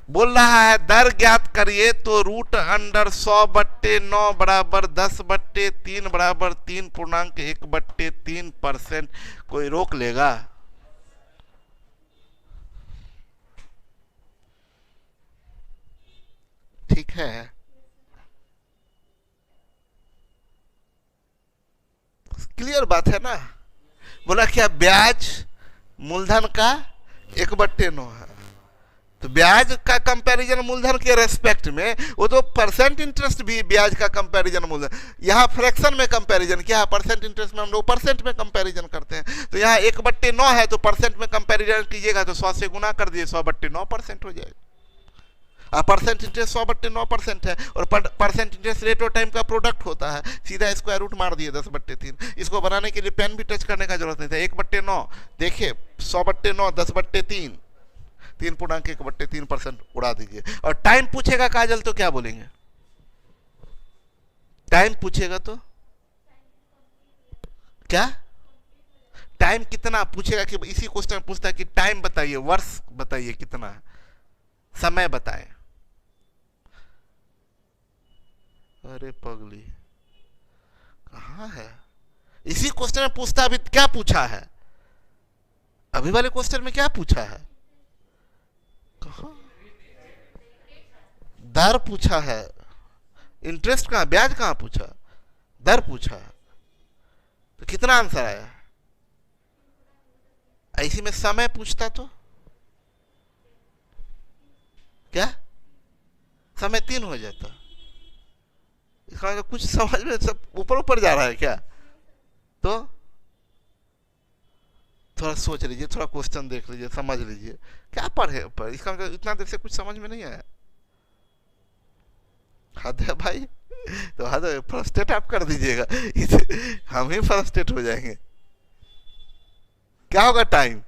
बोल रहा है दर ज्ञात करिए, तो √100/9 बराबर 10/3 बराबर 3.1/3%। कोई रोक लेगा? ठीक है, क्लियर बात है ना। बोला क्या ब्याज मूलधन का 1/9 है, तो ब्याज का कंपैरिजन मूलधन के रेस्पेक्ट में, वो तो परसेंट इंटरेस्ट भी ब्याज का कंपैरिजन मूलधन, यहाँ फ्रैक्शन में कंपैरिजन क्या है, परसेंट इंटरेस्ट में हम लोग परसेंट में कंपैरिजन करते हैं। तो यहाँ 1/9 है, तो परसेंट में कंपैरिजन कीजिएगा तो 100 से गुना कर दिए 100/9% हो जाएगा। परसेंट इंटरेस्ट 100/9% है, और परसेंट इंटरेस्ट रेट और टाइम का प्रोडक्ट होता है, सीधा स्क्वायर रूट मार दिए 10/3। इसको बनाने के लिए पेन भी टच करने का जरूरत नहीं था। 1/9 देखिए, 100/9 10/3, 3.1/3% उड़ा दीजिए। और टाइम पूछेगा काजल तो क्या बोलेंगे? टाइम पूछेगा तो क्या, टाइम कितना पूछेगा, कि इसी क्वेश्चन पूछता है कि टाइम बताइए, वर्ष बताइए कितना है, समय बताएं। अरे पगली कहां है, इसी क्वेश्चन में पूछता। अभी क्या पूछा है, अभी वाले क्वेश्चन में क्या पूछा है, कहां दर पूछा है, इंटरेस्ट कहां, ब्याज कहां पूछा, दर पूछा है। तो कितना आंसर आया? ऐसी में समय पूछता तो क्या समय 3 हो जाता। इसका मतलब कुछ समझ में सब ऊपर ऊपर जा रहा है क्या? तो थोड़ा सोच लीजिए, थोड़ा क्वेश्चन देख लीजिए, समझ लीजिए क्या पढ़े पर, इसका मतलब इतना देर से कुछ समझ में नहीं आया। हद है भाई, तो हद फ्रस्ट्रेट आप कर दीजिएगा, हम ही फ्रस्ट्रेट हो जाएंगे। क्या होगा टाइम?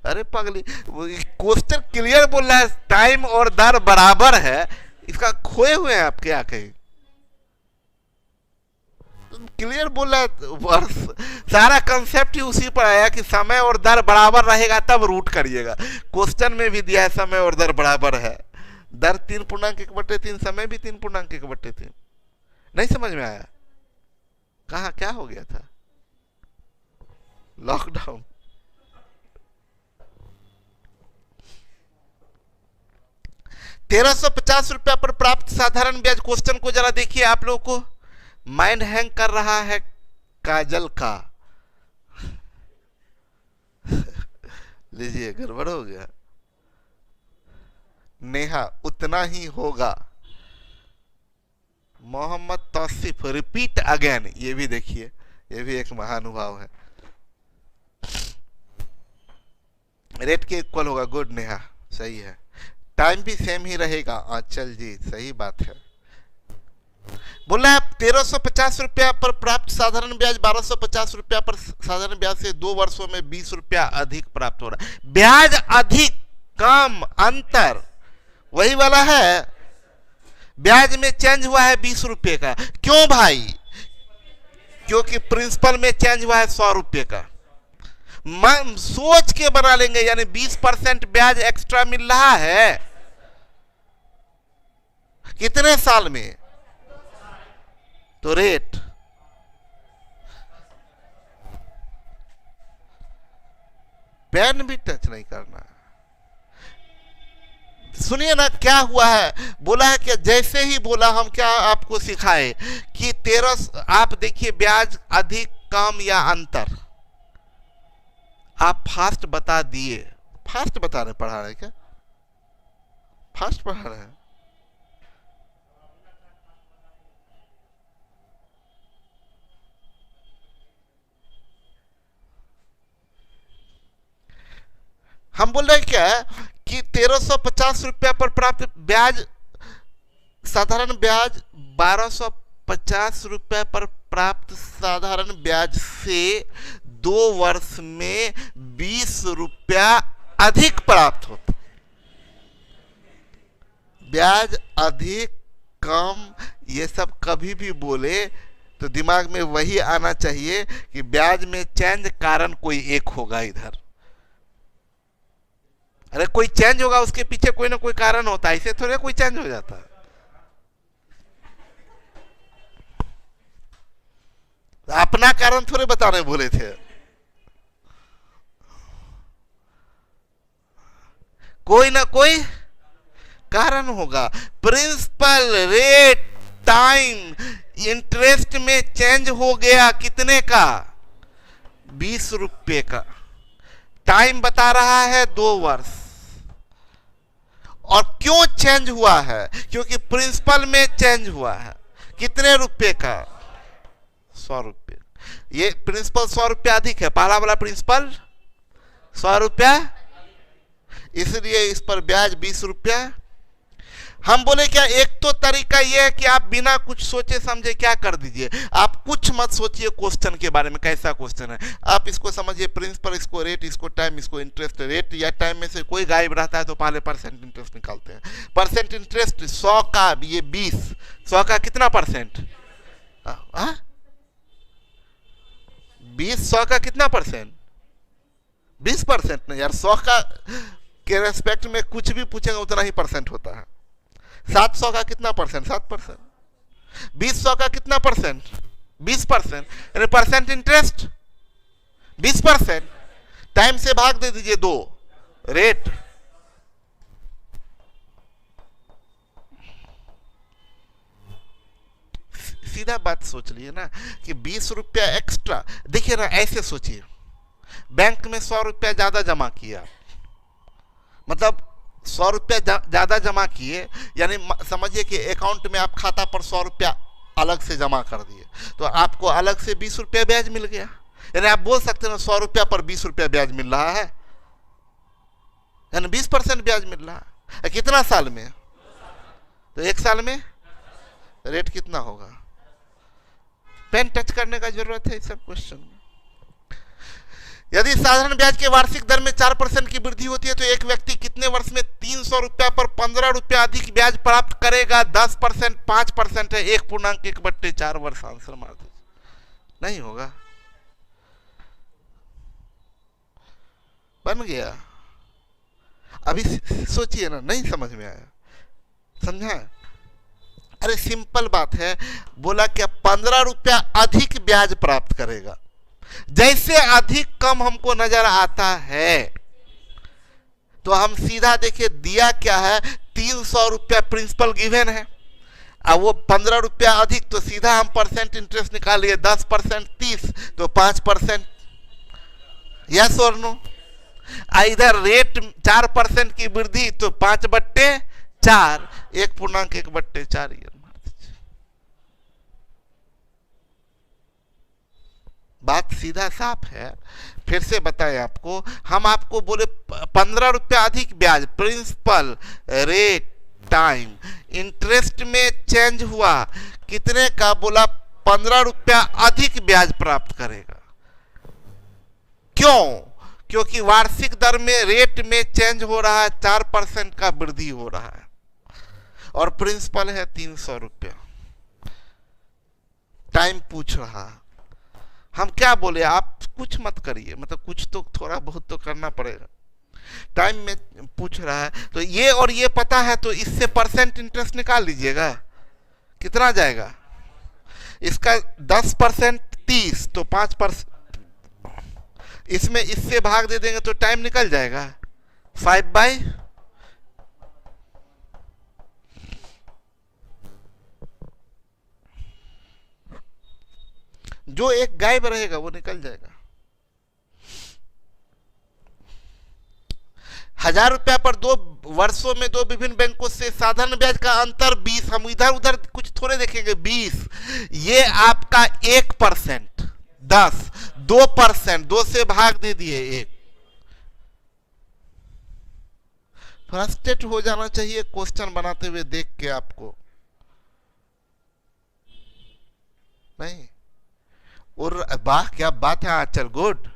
अरे पगली, क्वेश्चन क्लियर बोल रहा है टाइम और दर बराबर है, इसका खोए हुए हैं आप क्या कहीं? क्लियर बोल रहा है, सारा कंसेप्ट ही उसी पर आया कि समय और दर बराबर रहेगा तब रूट करिएगा। क्वेश्चन में भी दिया है समय और दर बराबर है, दर 3.1/3, समय भी 3.1/3। नहीं समझ में आया? कहा क्या हो गया था? लॉकडाउन। ₹1350 पर प्राप्त साधारण ब्याज। क्वेश्चन को जरा देखिए, आप लोगों को माइंड हैंग कर रहा है काजल का। लीजिए, गड़बड़ हो गया। नेहा उतना ही होगा। मोहम्मद तौसीफ रिपीट अगेन, ये भी देखिए, ये भी एक महानुभाव है। रेट के इक्वल होगा, गुड नेहा, सही है। टाइम भी सेम ही रहेगा, आंचल जी सही बात है। बोला है ₹1350 पर प्राप्त साधारण ब्याज ₹1250 पर साधारण ब्याज से 2 वर्षों में ₹20 अधिक प्राप्त हो रहा है। ब्याज अधिक कम अंतर वही वाला है, ब्याज में चेंज हुआ है ₹20 का। क्यों भाई? क्योंकि प्रिंसिपल में चेंज हुआ है ₹100 का। सोच के बना लेंगे, यानी 20% ब्याज एक्स्ट्रा मिल रहा है। कितने साल में? तो रेट पेन भी टच नहीं करना। सुनिए ना क्या हुआ है, बोला है कि जैसे ही बोला हम क्या आपको सिखाए कि 13, आप देखिए ब्याज अधिक कम या अंतर, आप फास्ट बता दिए। फास्ट बता रहे, पढ़ा रहे क्या? फास्ट पढ़ा रहे हैं? हम बोल रहे हैं क्या कि 1350 रुपया पर प्राप्त ब्याज, साधारण ब्याज 1250 रुपया पर प्राप्त साधारण ब्याज से 2 वर्ष में 20 रुपया अधिक प्राप्त होता। ब्याज अधिक कम ये सब कभी भी बोले तो दिमाग में वही आना चाहिए कि ब्याज में चेंज कारण कोई एक होगा इधर। अरे कोई चेंज होगा उसके पीछे कोई ना कोई कारण होता है, इसे थोड़े कोई चेंज हो जाता है। अपना कारण थोड़े बताने बोले थे। कोई ना कोई कारण होगा। प्रिंसिपल, रेट, टाइम, इंटरेस्ट में चेंज हो गया कितने का? 20 रुपये का। टाइम बता रहा है 2 वर्ष। और क्यों चेंज हुआ है? क्योंकि प्रिंसिपल में चेंज हुआ है। कितने रुपए का? 100 रुपये। ये प्रिंसिपल 100 रुपया अधिक है, पहला वाला प्रिंसिपल 100 रुपया, इसलिए इस पर ब्याज 20 रुपया। हम बोले क्या, एक तो तरीका यह है कि आप बिना कुछ सोचे समझे क्या कर दीजिए, आप कुछ मत सोचिए क्वेश्चन के बारे में, कैसा क्वेश्चन है आप इसको समझिए। प्रिंसिपल, इसको रेट, इसको टाइम, इसको इंटरेस्ट। रेट या टाइम में से कोई गायब रहता है तो पहले परसेंट इंटरेस्ट निकालते हैं। परसेंट इंटरेस्ट 100 का ये 20, 100 का कितना परसेंट? 20 100 का कितना परसेंट? 20% नहीं यार, 100 का के रेस्पेक्ट में कुछ भी पूछेंगे उतना ही परसेंट होता है। 700 का कितना परसेंट? 7%। 20 का कितना परसेंट? 20%। यानी परसेंट इंटरेस्ट 20%। टाइम से भाग दे दीजिए 2, रेट। सीधा बात सोच लिए ना कि 20 रुपया एक्स्ट्रा। देखिए ना, ऐसे सोचिए, बैंक में 100 रुपया ज्यादा जमा किया, मतलब 100 रुपया ज्यादा जमा किए, यानी समझिए कि अकाउंट में आप खाता पर 100 रुपया अलग से जमा कर दिए, तो आपको अलग से 20 रुपया ब्याज मिल गया। यानी आप बोल सकते हैं 100 रुपया पर 20 रुपया ब्याज मिल रहा है, यानी 20% ब्याज मिल रहा है। कितना साल में? तो 1 साल में रेट कितना होगा? पेन टच करने का जरूरत है इस सब क्वेश्चन में। यदि साधारण ब्याज के वार्षिक दर में 4% की वृद्धि होती है तो एक व्यक्ति कितने वर्ष में 300 रुपया पर 15 रुपया अधिक ब्याज प्राप्त करेगा? 10%, 5% है, 1.1/4 वर्ष। आंसर मार दीजिए। नहीं होगा। बन गया। अभी सोचिए ना, नहीं समझ में आया? समझा? अरे सिंपल बात है, बोला क्या 15 रुपया अधिक ब्याज प्राप्त करेगा। जैसे अधिक कम हमको नजर आता है तो हम सीधा देखिए दिया क्या है, 300 रुपया प्रिंसिपल गिवन है, अब वो 15 रुपया अधिक, तो सीधा हम परसेंट इंटरेस्ट निकालिए। 10% 30, तो 5%। यस और नो? इधर रेट 4% की वृद्धि, तो 5/4, 1.1/4। बात सीधा साफ है। फिर से बताएं आपको, हम आपको बोले 15 रुपया अधिक ब्याज, प्रिंसिपल, रेट, टाइम, इंटरेस्ट में चेंज हुआ कितने का? बोला 15 रुपया अधिक ब्याज प्राप्त करेगा। क्यों? क्योंकि वार्षिक दर में रेट में चेंज हो रहा है, 4% का वृद्धि हो रहा है, और प्रिंसिपल है 300 रुपया। टाइम पूछ रहा है। हम क्या बोले, आप कुछ मत करिए, मतलब कुछ तो थोड़ा बहुत तो करना पड़ेगा। टाइम में पूछ रहा है, तो ये और ये पता है, तो इससे परसेंट इंटरेस्ट निकाल लीजिएगा, कितना जाएगा इसका 10%, 30, तो 5%, इसमें इससे भाग दे देंगे तो टाइम निकल जाएगा 5/, जो एक गायब रहेगा वो निकल जाएगा। 1000 रुपया पर 2 वर्षों में 2 विभिन्न बैंकों से साधारण ब्याज का अंतर 20, हम इधर उधर कुछ थोड़े देखेंगे, 20, ये आपका 1%, 10, 2%, 2 से भाग दे दिए 1। फ्रस्ट्रेट हो जाना चाहिए क्वेश्चन बनाते हुए देख के आपको, नहीं। और वाह क्या बात है आचल, गुड,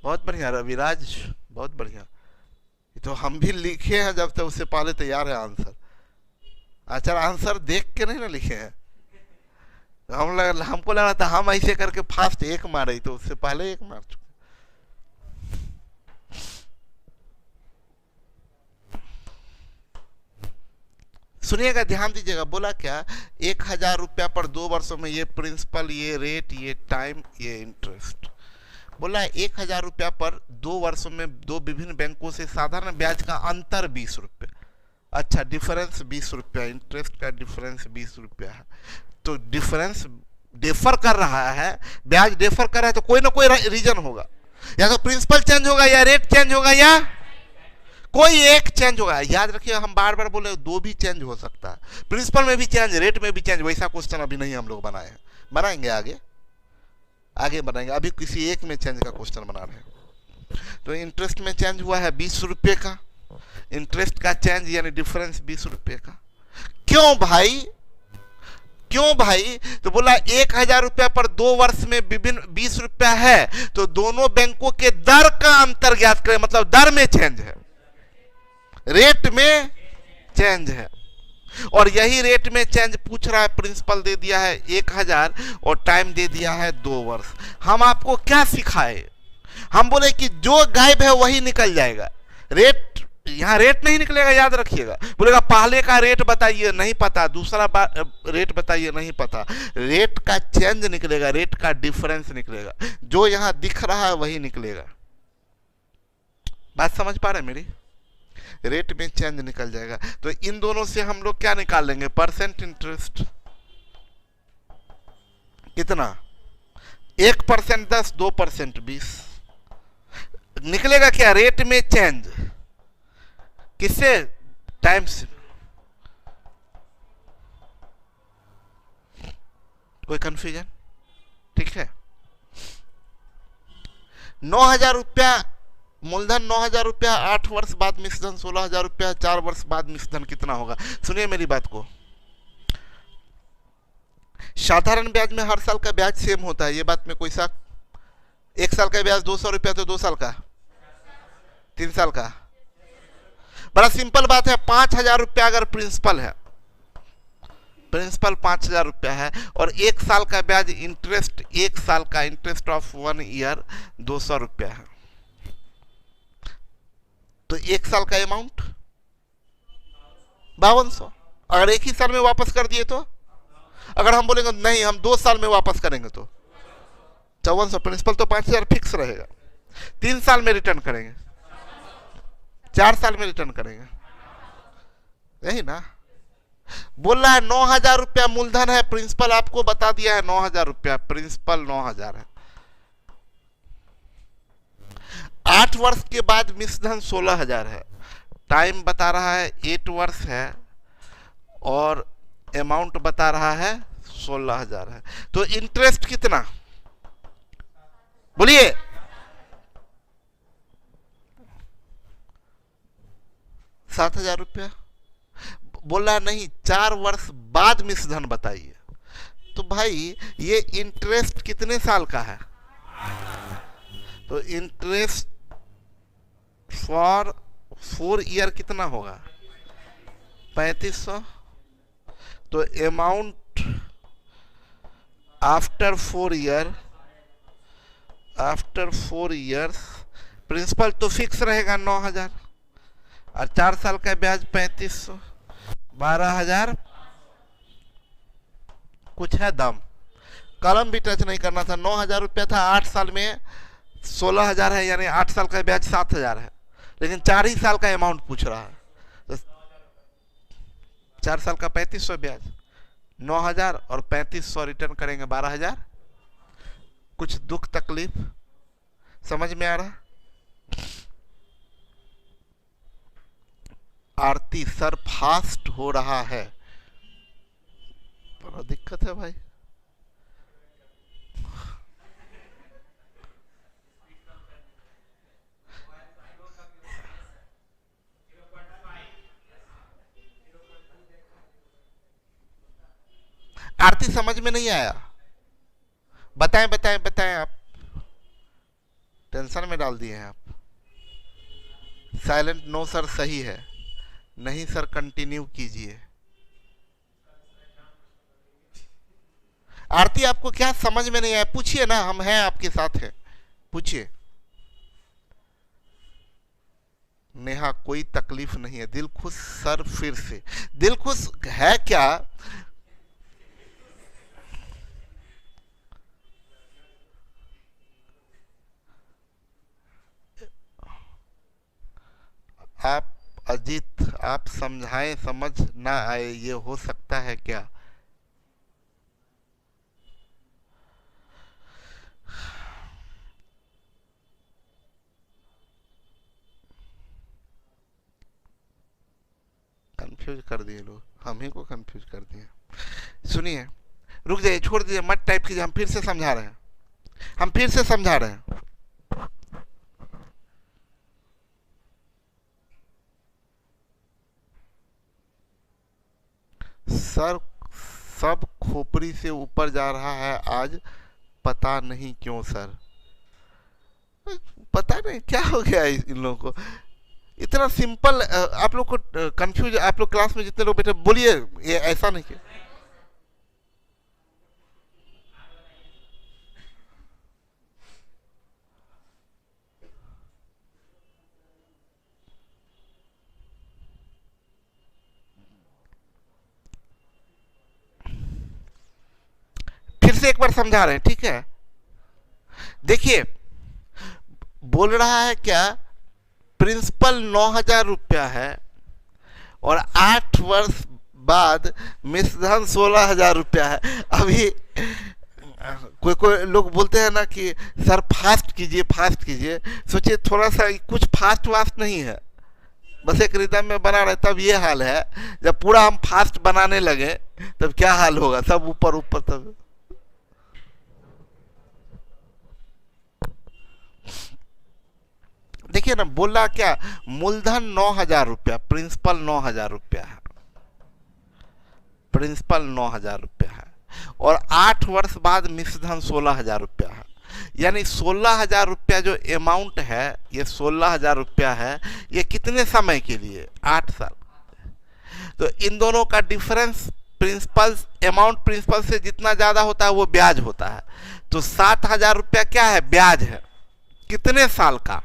बहुत बढ़िया रविराज, बहुत बढ़िया। ये तो हम भी लिखे हैं जब तक उससे पहले तैयार है आंसर। आचल आंसर देख के नहीं ना लिखे हैं, हमको लगा था हम ऐसे करके फास्ट 1 मारे, तो उससे पहले 1 मार चुके। सुनिएगा, ध्यान दीजिएगा, बोला क्या, 1000 रुपया पर 2 वर्षों में ये प्रिंसिपल, ये रेट, ये टाइम, ये इंटरेस्ट। बोला 1000 रुपया पर 2 वर्षों में 2 विभिन्न बैंकों से साधारण ब्याज का अंतर 20 रुपया। अच्छा, डिफरेंस 20 रुपया, इंटरेस्ट का डिफरेंस 20 रुपया है, तो डिफरेंस डिफर कर रहा है, ब्याज डिफर कर रहा है, तो कोई ना कोई रीजन होगा, या तो प्रिंसिपल चेंज होगा, या रेट चेंज होगा, या कोई एक चेंज होगा। याद रखिए, हम बार बार बोले 2 भी चेंज हो सकता है, प्रिंसिपल में भी चेंज, रेट में भी चेंज। वैसा क्वेश्चन अभी नहीं हम लोग बनाए हैं, बनाएंगे आगे बनाएंगे, अभी किसी एक में चेंज का क्वेश्चन बना रहे हैं। तो इंटरेस्ट में चेंज हुआ है 20 रुपये का, इंटरेस्ट का चेंज यानी डिफरेंस 20 रुपये का। क्यों भाई, क्यों भाई? तो बोला 1000 रुपया पर 2 वर्ष में विभिन्न 20 रुपया है, तो दोनों बैंकों के दर का अंतर ज्ञात करें, मतलब दर में चेंज है, रेट में चेंज है, और यही रेट में चेंज पूछ रहा है। प्रिंसिपल दे दिया है 1000 और टाइम दे दिया है 2 वर्ष। हम आपको क्या सिखाए? हम बोले कि जो गायब है वही निकल जाएगा, रेट, यहां रेट नहीं निकलेगा, याद रखिएगा। बोलेगा पहले का रेट बताइए, नहीं पता, दूसरा रेट बताइए, नहीं पता, रेट का चेंज निकलेगा, रेट का डिफरेंस निकलेगा, जो यहां दिख रहा है वही निकलेगा। बात समझ पा रहे हैं मेरी? रेट में चेंज निकल जाएगा। तो इन दोनों से हम लोग क्या निकाल लेंगे? परसेंट इंटरेस्ट कितना? 1% 10, 2% 20। निकलेगा क्या? रेट में चेंज किससे? टाइम से। कोई कंफ्यूजन? ठीक है। 9000 रुपया मूलधन, 9000 रुपया, 8 वर्ष बाद मिश्रधन 16000 रुपया, 4 वर्ष बाद मिश्रधन कितना होगा? सुनिए मेरी बात को, साधारण ब्याज में हर साल का ब्याज सेम होता है, ये बात में कोई शक? 1 साल का ब्याज 200 रुपया, तो 2 साल का, 3 साल का। बड़ा सिंपल बात है, 5000 रुपया अगर प्रिंसिपल है, प्रिंसिपल 5000 रुपया है, और 1 साल का ब्याज इंटरेस्ट, 1 साल का इंटरेस्ट ऑफ 1 ईयर 200 रुपया है, तो 1 साल का अमाउंट 5200। अगर 1 ही साल में वापस कर दिए तो? अगर हम बोलेंगे नहीं हम 2 साल में वापस करेंगे तो 5400। प्रिंसिपल तो 5000 फिक्स रहेगा। 3 साल में रिटर्न करेंगे, 4 साल में रिटर्न करेंगे, यही ना? बोल रहा है 9000 रुपया मूलधन है, प्रिंसिपल आपको बता दिया है 9000 रुपया, प्रिंसिपल 9000 है। 8 वर्ष के बाद मिश्रधन 16000 है, टाइम बता रहा है 8 वर्ष है, और अमाउंट बता रहा है 16000 है। तो इंटरेस्ट कितना? बोलिए। 7000 रुपया। बोला नहीं, 4 वर्ष बाद मिश्रधन बताइए। तो भाई ये इंटरेस्ट कितने साल का है? तो इंटरेस्ट फॉर 4 ईयर कितना होगा? 3500। तो amount after 4 year, after 4 years principal तो फिक्स रहेगा 9,000 और 4 साल का ब्याज 3500, 12,000 कुछ है दाम। कलम भी टच नहीं करना था। 9,000 रुपया था, 8 साल में 16,000 है, यानी 8 साल का ब्याज 7,000 है, लेकिन 4 ही साल का अमाउंट पूछ रहा है। तो 4 साल का 3500 ब्याज, 9,000 और 3500 रिटर्न करेंगे 12,000। कुछ दुख तकलीफ समझ में आ रहा? आरती सर फास्ट हो रहा है, बड़ा दिक्कत है भाई। आरती समझ में नहीं आया, बताएं बताएं बताएं। आप टेंशन में डाल दिए हैं आप। साइलेंट नो सर सही है, नहीं सर कंटिन्यू कीजिए। आरती आपको क्या समझ में नहीं आया? पूछिए ना, हम हैं आपके साथ हैं, पूछिए। नेहा कोई तकलीफ नहीं है। दिल खुश सर फिर से, दिल खुश है क्या? आप अजीत आप समझाएं, समझ ना आए, ये हो सकता है क्या? कंफ्यूज कर दिए लोग, हम ही को कंफ्यूज कर दिए। सुनिए, रुक जाइए, छोड़ दीजिए, मत टाइप कीजिए, हम फिर से समझा रहे हैं, हम फिर से समझा रहे हैं। सर सब खोपड़ी से ऊपर जा रहा है आज, पता नहीं क्यों सर। पता नहीं क्या हो गया इन लोगों को, इतना सिंपल। आप लोग को कंफ्यूज, आप लोग क्लास में जितने लोग बैठे बोलिए, ये ऐसा नहीं किया। फिर से एक बार समझा रहे हैं, ठीक है? देखिए, बोल रहा है क्या, प्रिंसिपल 9,000 रुपया है और 8 वर्ष बाद मिश्रधन 16,000 रुपया है। अभी कोई कोई लोग बोलते हैं ना कि सर फास्ट कीजिए, फास्ट कीजिए। सोचिए थोड़ा सा, कुछ फास्ट वास्ट नहीं है, बस एक रिदम में बना रहे, तब ये हाल है। जब पूरा हम फास्ट बनाने लगे तब क्या हाल होगा, सब ऊपर ऊपर। तब देखिए ना, बोला क्या, मूलधन 9,000 रुपया, प्रिंसिपल 9,000 रुपया है, प्रिंसिपल 9,000 रुपया है, और 8 वर्ष बाद मिश्रधन 16,000 रुपया है। यानी 16,000 रुपया जो अमाउंट है, ये 16,000 रुपया है, ये कितने समय के लिए? 8 साल। तो इन दोनों का डिफरेंस, प्रिंसिपल अमाउंट प्रिंसिपल से जितना ज्यादा होता है वो ब्याज होता है। तो 7,000 रुपया क्या है? ब्याज है। कितने साल का?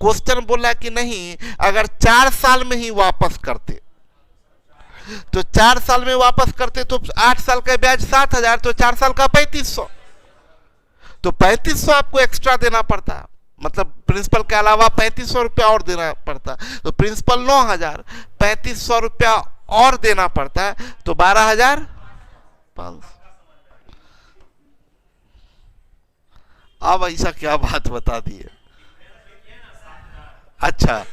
क्वेश्चन बोला कि नहीं, अगर 4 साल में ही वापस करते, तो 4 साल में वापस करते तो 8 साल का ब्याज 7,000, तो 4 साल का 3500, तो 3500 आपको एक्स्ट्रा देना पड़ता, मतलब प्रिंसिपल के अलावा 3500 रुपया और देना पड़ता। तो प्रिंसिपल 9,000, 3500 रुपया और देना पड़ता है, तो 12,500। अब ऐसा क्या बात बता दी है? अच्छा,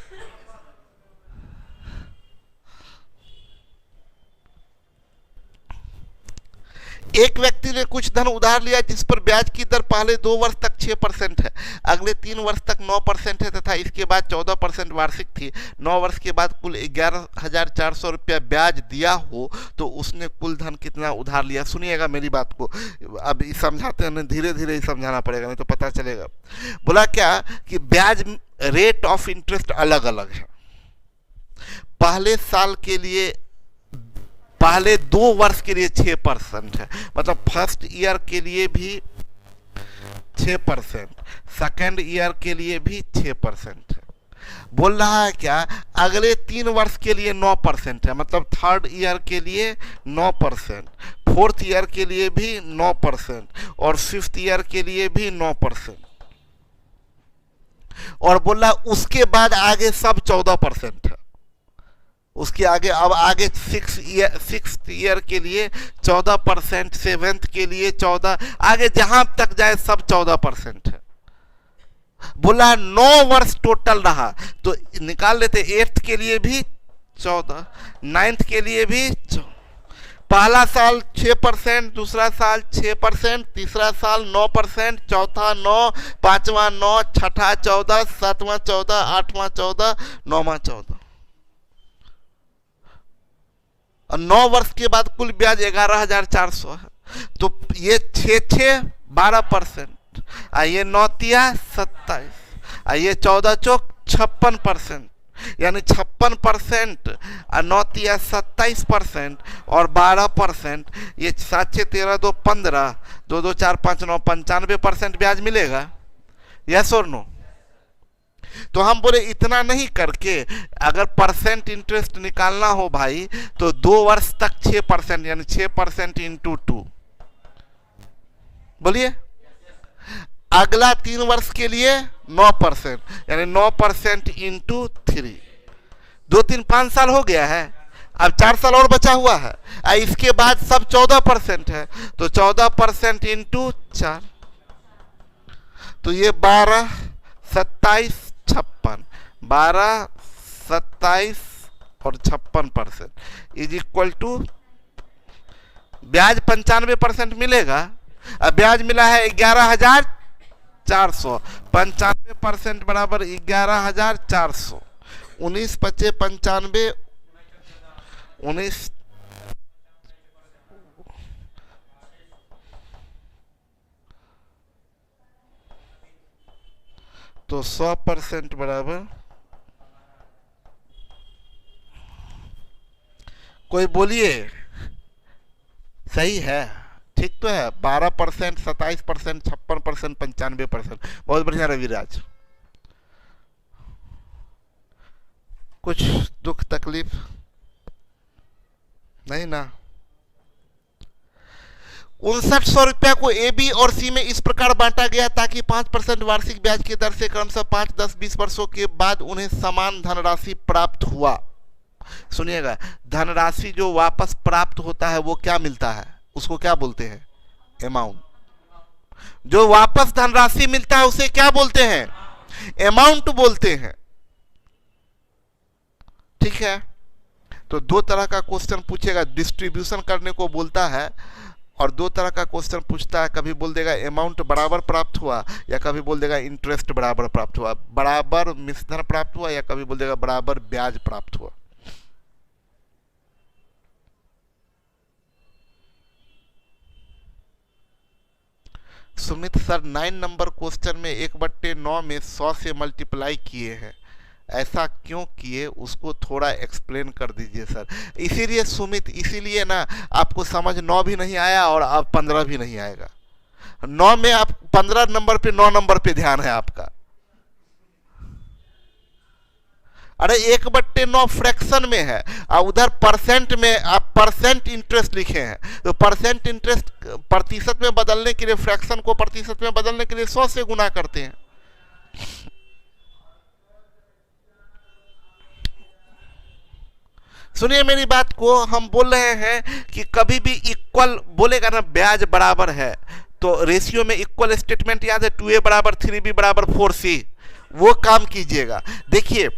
एक व्यक्ति ने कुछ धन उधार लिया जिस पर ब्याज की दर पहले 2 वर्ष तक 6% है, अगले 3 वर्ष तक 9% है तथा इसके बाद 14% वार्षिक थी। 9 वर्ष के बाद कुल 11,400 रुपया ब्याज दिया हो तो उसने कुल धन कितना उधार लिया? सुनिएगा मेरी बात को, अब समझाते हैं, धीरे धीरे ही समझाना पड़ेगा, नहीं तो पता चलेगा। बोला क्या कि ब्याज रेट ऑफ इंटरेस्ट अलग अलग है। पहले साल के लिए, पहले 2 वर्ष के लिए 6% है, मतलब फर्स्ट ईयर के लिए भी 6%, सेकेंड ईयर के लिए भी 6% है। बोल रहा है क्या, अगले 3 वर्ष के लिए 9% है, मतलब थर्ड ईयर के लिए 9%, फोर्थ ईयर के लिए भी 9% और फिफ्थ ईयर के लिए भी 9%। और बोला उसके बाद आगे सब 14% है। उसके आगे अब आगे 6th ईयर के लिए 14%, 7th के लिए 14, आगे जहां तक जाए सब 14% है। बोला 9 वर्ष टोटल रहा तो निकाल लेते। 8th के लिए भी 14, 9th के लिए भी 14। पहला साल 6%, दूसरा साल 6%, तीसरा साल 9%, चौथा 9, पांचवा 9, छठा 14, सातवां 14, आठवां 14, नौवां 14। और 9 वर्ष के बाद कुल ब्याज 11,400 है। तो ये 6 12%, ये 9 तिया 27, ये 14 चौक 56%, यानी 56%, 9 तिया 27% और 12%, ये 7 6 13 2 15, 2 2 4 5 9 95% ब्याज मिलेगा। यस और नो? तो हम बोले इतना नहीं करके अगर परसेंट इंटरेस्ट निकालना हो भाई तो 2 वर्ष तक 6%, यानी 6% इंटू 2। बोलिए अगला 3 वर्ष के लिए 9%, यानी 9% इंटू 3। 2 3 5 साल हो गया है, अब 4 साल और बचा हुआ है। इसके बाद सब 14% है, तो 14% इंटू 4, तो ये 12 27 56, 12 27 और 56% इज इक्वल टू ब्याज 95% मिलेगा। अब ब्याज मिला है 11,400, 95% बराबर 11,400, 19 पचे 95, 19 तो 100% बराबर, कोई बोलिए सही है? ठीक तो है? 12%, 27%, 56%, 95%। बहुत बढ़िया रविराज। कुछ दुख तकलीफ नहीं ना? 5900 रुपया को ए, बी और सी में इस प्रकार बांटा गया ताकि 5% वार्षिक ब्याज की दर से क्रमशः 5, 10, 20 वर्षों के बाद उन्हें समान धनराशि प्राप्त हुआ। सुनिएगा, धनराशि जो वापस प्राप्त होता है वो क्या मिलता है, उसको क्या बोलते हैं? अमाउंट। जो वापस धनराशि मिलता है उसे क्या बोलते हैं? अमाउंट बोलते हैं। ठीक है? तो 2 तरह का क्वेश्चन पूछेगा, डिस्ट्रीब्यूशन करने को बोलता है और 2 तरह का क्वेश्चन पूछता है। कभी बोल देगा अमाउंट बराबर प्राप्त हुआ, या कभी बोल देगा इंटरेस्ट बराबर प्राप्त हुआ, बराबर मिश्रण प्राप्त हुआ, या कभी बोल देगा बराबर ब्याज प्राप्त हुआ। सुमित सर 9 नंबर क्वेश्चन में 1/9 में 100 से मल्टीप्लाई किए हैं, ऐसा क्यों किए, उसको थोड़ा एक्सप्लेन कर दीजिए सर। इसीलिए सुमित, इसीलिए ना आपको समझ 9 भी नहीं आया और अब 15 भी नहीं आएगा। 9 में आप 15 नंबर पे 9 नंबर पे ध्यान है आपका। अरे 1/9 फ्रैक्शन में है और उधर परसेंट में आप परसेंट इंटरेस्ट लिखे हैं, तो परसेंट इंटरेस्ट प्रतिशत में बदलने के लिए, फ्रैक्शन को प्रतिशत में बदलने के लिए 100 से गुना करते हैं। सुनिए मेरी बात को, हम बोल रहे हैं कि कभी भी इक्वल बोलेगा ना, ब्याज बराबर है तो रेशियो में इक्वल स्टेटमेंट याद है, 2a बराबर 3b बराबर 4c, वो काम कीजिएगा। देखिए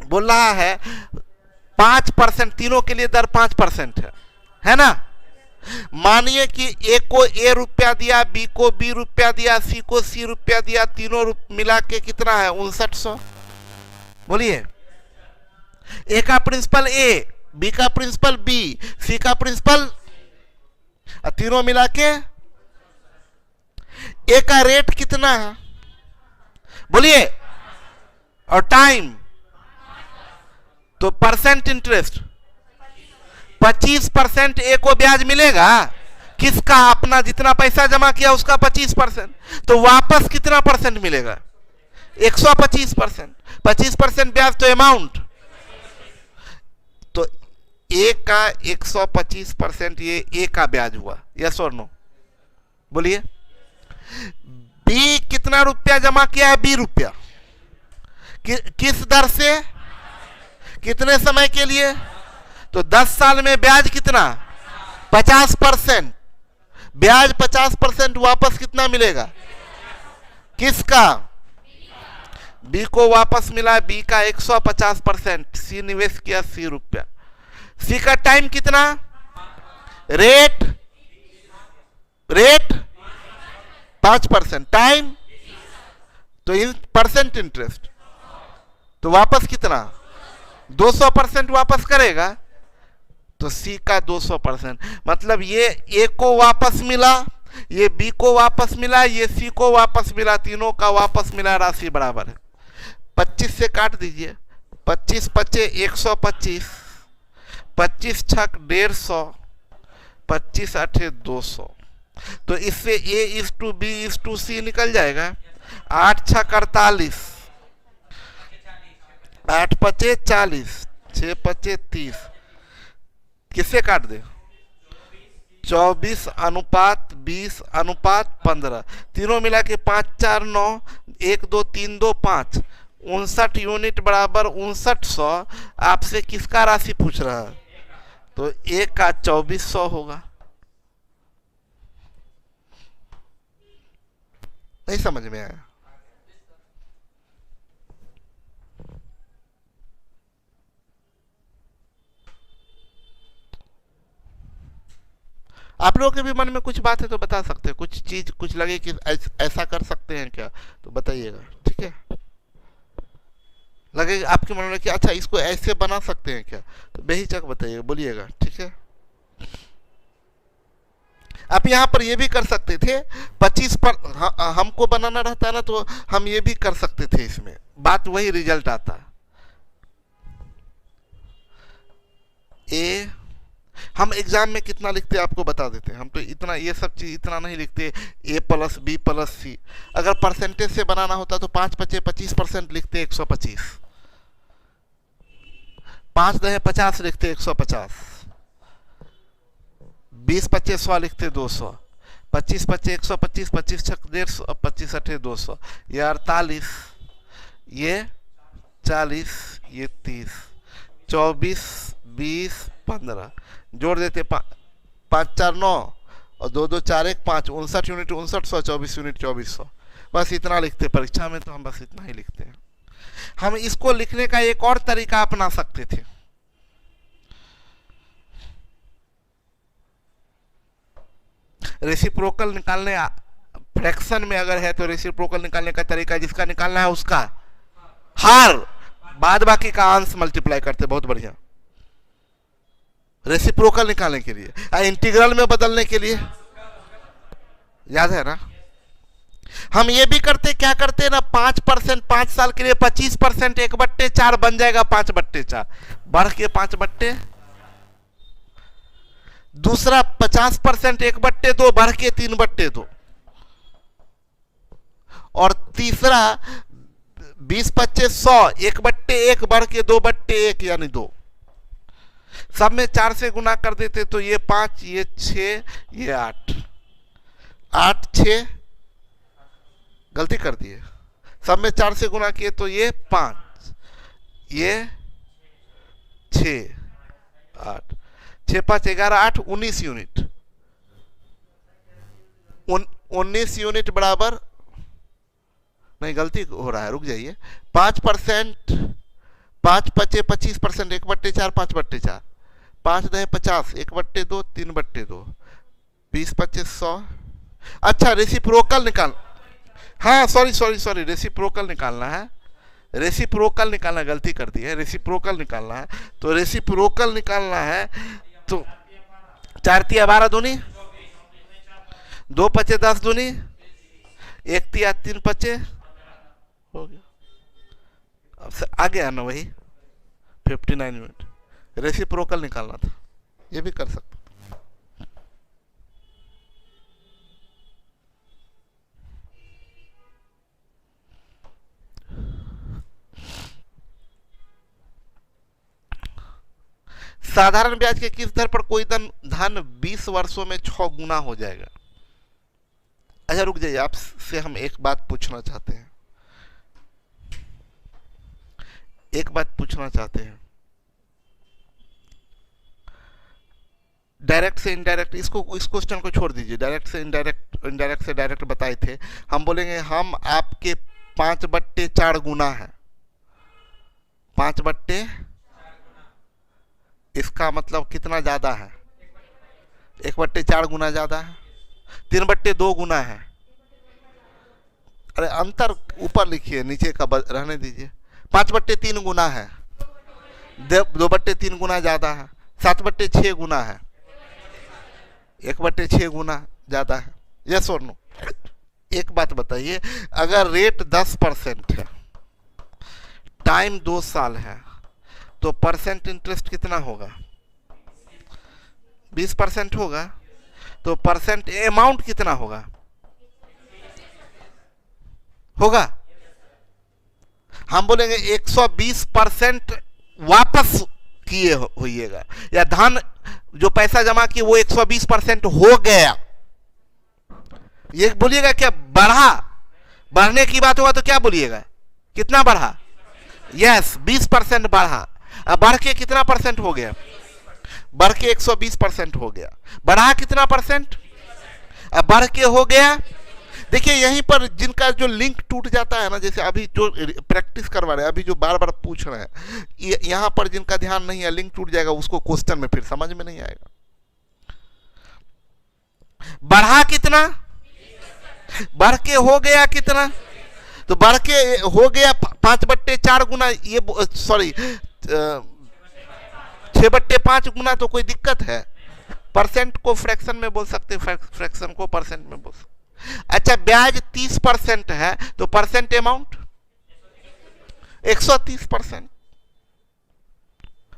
बोल रहा है 5%, तीनों के लिए दर 5% है ना? मानिए कि ए को ए रुपया दिया, बी को बी रुपया दिया, सी को सी रुपया दिया, तीनों मिला के कितना है? 5900। बोलिए, ए का प्रिंसिपल ए, बी का प्रिंसिपल बी, सी का प्रिंसिपल, तीनों मिला के ए का रेट कितना है? बोलिए, और टाइम तो परसेंट इंटरेस्ट 25% ए को ब्याज मिलेगा, किसका? अपना जितना पैसा जमा किया उसका 25%, तो वापस कितना परसेंट मिलेगा? 125%। 25% ब्याज तो अमाउंट, तो ए का 125% ये ए का ब्याज हुआ। यस और नो? बोलिए। बी कितना रुपया जमा किया है? 20 रुपया। किस दर से? कितने समय के लिए? तो 10 साल में ब्याज कितना? 50%। ब्याज 50%, वापस कितना मिलेगा? किसका? बी को वापस मिला बी का 150%। सी निवेश किया 80 रुपया। सी का टाइम कितना? रेट 5%, टाइम तो परसेंट इंटरेस्ट, तो वापस कितना? 200% वापस करेगा, तो सी का 200%। मतलब ये ए को वापस मिला, ये बी को वापस मिला, ये सी को वापस मिला, तीनों का वापस मिला राशि बराबर है। 25 से काट दीजिए। 25 पचे 125, 25 छक 150, 25 अठे 200। तो इससे A is to B is to C निकल जाएगा। 8 छक 48, 8 पचे 40, 6 पचे 30। किससे काट दे? 24:20:15। तीनों मिला के 5 4 9, 1 2 3 2 5, 59 यूनिट बराबर 5900। आपसे किसका राशि पूछ रहा है? तो एक का 2400 होगा। नहीं समझ में आया? आप लोगों के भी मन में कुछ बात है तो बता सकते हैं, कुछ चीज कुछ लगे कि ऐसा कर सकते हैं क्या, तो बताइएगा। ठीक है, लगे आपके मन में कि अच्छा इसको ऐसे बना सकते हैं क्या, तो बेहिचक बताइएगा, बोलिएगा। ठीक है, आप यहाँ पर ये भी कर सकते थे 25 पर हमको बनाना रहता ना, तो हम ये भी कर सकते थे, इसमें बात वही रिजल्ट आता। ए हम एग्जाम में कितना लिखते हैं आपको बता देते हैं। हम तो इतना ये सब चीज इतना नहीं लिखते, ए प्लस बी प्लस सी। अगर परसेंटेज से बनाना होता तो 5 पचे 25% लिखते 125, 5 दहे 50 लिखते 150, 20 पचे 100 लिखते 200, 25 पचे 125, 25 छक 150, 25 अठे 200, ये 48, ये 40, ये 30, 24 20 15 जोड़ देते 5 4 9 और 2 2 4 1 5, 59 यूनिट 5900, 24 यूनिट 2400। बस इतना लिखते। परीक्षा में तो हम बस इतना ही लिखते हैं। हम इसको लिखने का एक और तरीका अपना सकते थे। रेसिप्रोकल निकालने, फ्रैक्शन में अगर है तो रेसिप्रोकल निकालने का तरीका जिसका निकालना है उसका हार बाद बाकी का अंश मल्टीप्लाई करते। बहुत बढ़िया। रेसिप्रोकल निकालने के लिए, इंटीग्रल में बदलने के लिए याद है ना? हम ये भी करते, क्या करते ना, 5% 5 साल के लिए 25% 1/4 बन जाएगा 5/4, बढ़ के 5/, दूसरा 50% 1/2 बढ़ के 3/2, और तीसरा 20 पच्चे 100 1/1 बढ़ के 2/1 यानी 2। सब में 4 से गुना कर देते तो ये 5, ये 6, ये 8, 8 6 गलती कर दिए। सब में 4 से गुना किए तो ये 5, ये 6 8, 6 5 11 8 19 यूनिट। 19 यूनिट बराबर, नहीं गलती हो रहा है, रुक जाइए। 5%, 5 पचे 25%, 1/4 5/4, 5 दहे 50, 1/2 3/2, 20 पच्चीस 100। अच्छा रेसिप्रोकल निकाल, हाँ सॉरी रेसिप्रोकल निकालना है। रेसिप्रोकल निकालना, गलती कर दी है, रेसिप्रोकल निकालना है। तो रेसिप्रोकल निकालना है तो 4 तिया 12 दूनी, 2 पचे 10 दूनी, 1 तिया 3 पचे हो गया। अब आ गया ना वही 59 यूनिट। रेसिप्रोकल निकालना था, ये भी कर सकते। साधारण ब्याज के किस दर पर कोई धन 20 वर्षों में 6 गुना हो जाएगा? अच्छा रुक जाइए, आपसे हम एक बात पूछना चाहते हैं, डायरेक्ट से इनडायरेक्ट, इस क्वेश्चन को छोड़ दीजिए, डायरेक्ट से इनडायरेक्ट, इनडायरेक्ट से डायरेक्ट बताए थे। हम बोलेंगे हम आपके 5/4 गुना है, 5/, इसका मतलब कितना ज्यादा है? 1/4 गुना ज्यादा है। 3/2 गुना है। अरे अंतर ऊपर लिखिए, नीचे का रहने दीजिए। 5/3 गुना है, 2/3 गुना ज्यादा है, 7/6 गुना है, 1/6 गुना ज्यादा है। यस और नो? एक बात बताइए, अगर रेट 10% है, टाइम 2 साल है, तो परसेंट इंटरेस्ट कितना होगा? 20% होगा। तो परसेंट अमाउंट कितना होगा? हम बोलेंगे 120% वापस किए होइएगा, या धन जो पैसा जमा किए वो 120% हो गया। ये बोलिएगा क्या बढ़ा? बढ़ने की बात होगा तो क्या बोलिएगा? कितना बढ़ा? यस, 20% बढ़ा। अब बढ़ के कितना परसेंट हो गया? बढ़ के 120% हो गया। बढ़ा कितना परसेंट? अब बढ़ के हो गया। देखिए यहीं पर जिनका जो लिंक टूट जाता है ना, जैसे अभी जो प्रैक्टिस करवा रहे हैं, अभी जो बार बार पूछ रहे हैं, यहां पर जिनका ध्यान नहीं है, लिंक टूट जाएगा, उसको क्वेश्चन में फिर समझ में नहीं आएगा। बढ़ा कितना? बढ़ के हो गया कितना? तो बढ़ के हो गया 5/4 गुना, ये सॉरी 6/5 गुना। तो कोई दिक्कत है? परसेंट को फ्रैक्शन में बोल सकते, फ्रैक्शन को परसेंट में बोल सकते। अच्छा, ब्याज 30% है, तो परसेंट अमाउंट 130%।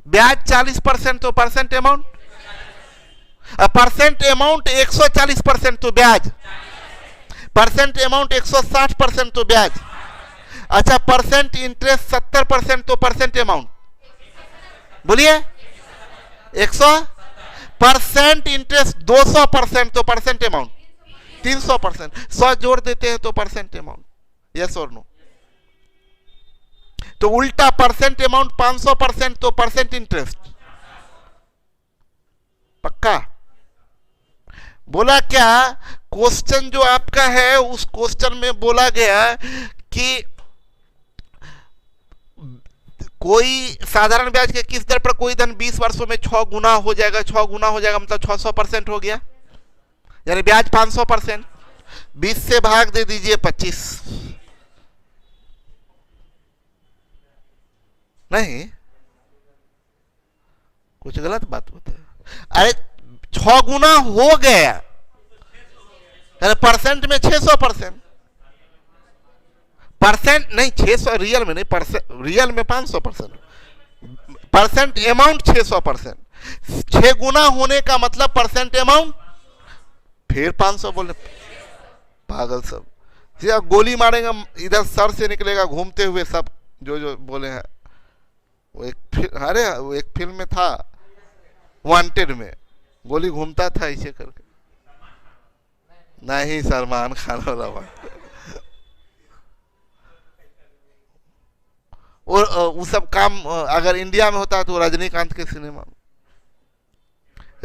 ब्याज 40% तो परसेंट अमाउंट, परसेंट अमाउंट 140% तो ब्याज, परसेंट अमाउंट 160% तो ब्याज। अच्छा, परसेंट इंटरेस्ट 70% तो परसेंट अमाउंट, बोलिए 100%। इंटरेस्ट 200% तो परसेंट अमाउंट 300%। 100 जोड़ देते हैं तो परसेंट अमाउंट। यस और नो? तो उल्टा परसेंट अमाउंट 500% तो परसेंट इंटरेस्ट। पक्का? बोला क्या? क्वेश्चन जो आपका है उस क्वेश्चन में बोला गया कि कोई साधारण ब्याज के किस दर पर कोई धन 20 वर्षों में 6 गुना हो जाएगा। 6 गुना हो जाएगा मतलब 600% हो गया, यानी ब्याज 500%। 20 से भाग दे दीजिए 25। नहीं, कुछ गलत बात होता है। अरे 6 गुना हो गया, परसेंट में 600%। परसेंट नहीं 600, रियल में नहीं, रियल में 500%। Percent amount 600%। 6 गुना होने का मतलब परसेंट अमाउंट फिर 500 बोले। पागल सब, सीधा गोली मारेंगे, इधर सर से निकलेगा घूमते हुए सब जो जो बोले हैं। वो एक फिल्म में था, वांटेड में, गोली घूमता था ऐसे करके। नहीं, सलमान खान वाला बात। और वो सब काम अगर इंडिया में होता तो रजनीकांत के सिनेमा में।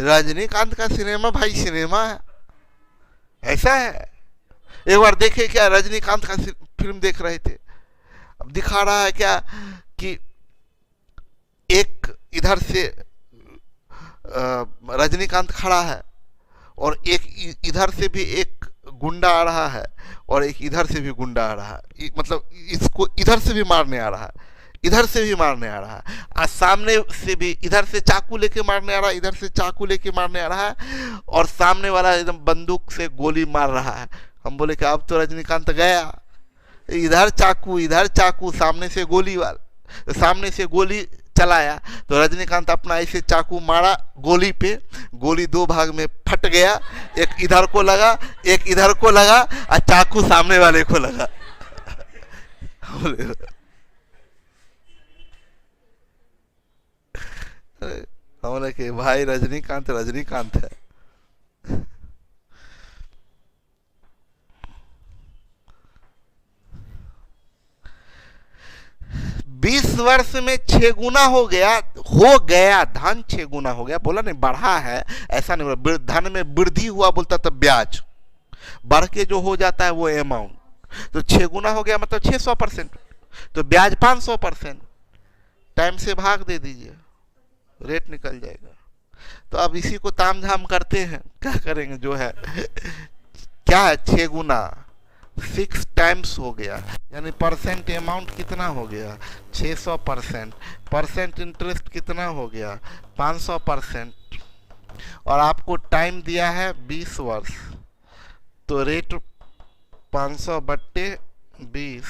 रजनीकांत का सिनेमा भाई सिनेमा है, ऐसा है। एक बार देखे क्या, रजनीकांत का फिल्म देख रहे थे, अब दिखा रहा है क्या कि एक इधर से रजनीकांत खड़ा है और एक इधर से भी एक गुंडा आ रहा है और एक इधर से भी गुंडा आ रहा है। मतलब इसको इधर से भी मारने आ रहा है, इधर से भी मारने आ रहा है, और सामने से भी इधर से चाकू लेके मारने आ रहा है, इधर से चाकू लेके मारने आ रहा है, और सामने वाला एकदम बंदूक से गोली मार रहा है। हम बोले कि अब तो रजनीकांत गया, इधर चाकू सामने से गोली वाला, सामने से गोली चलाया तो रजनीकांत अपना ऐसे चाकू मारा गोली पे, गोली 2 भाग में फट गया, एक इधर को लगा, एक इधर को लगा, और चाकू सामने वाले को लगा। हम बोले कि भाई रजनीकांत रजनीकांत है। 20 वर्ष में 6 गुना हो गया धन 6 गुना हो गया, बोला नहीं बढ़ा है, ऐसा नहीं बोला। धन में वृद्धि हुआ बोलता तब ब्याज बढ़ के जो हो जाता है वो अमाउंट, तो 6 गुना हो गया मतलब 600%, तो ब्याज 500%। टाइम से भाग दे दीजिए, रेट निकल जाएगा। तो अब इसी को ताम झाम करते हैं, क्या करेंगे जो है। क्या है 6 गुना 6 टाइम्स हो गया, यानी परसेंट अमाउंट कितना हो गया 600%, परसेंट इंटरेस्ट कितना हो गया 500%, और आपको टाइम दिया है 20 वर्ष, तो रेट 500/20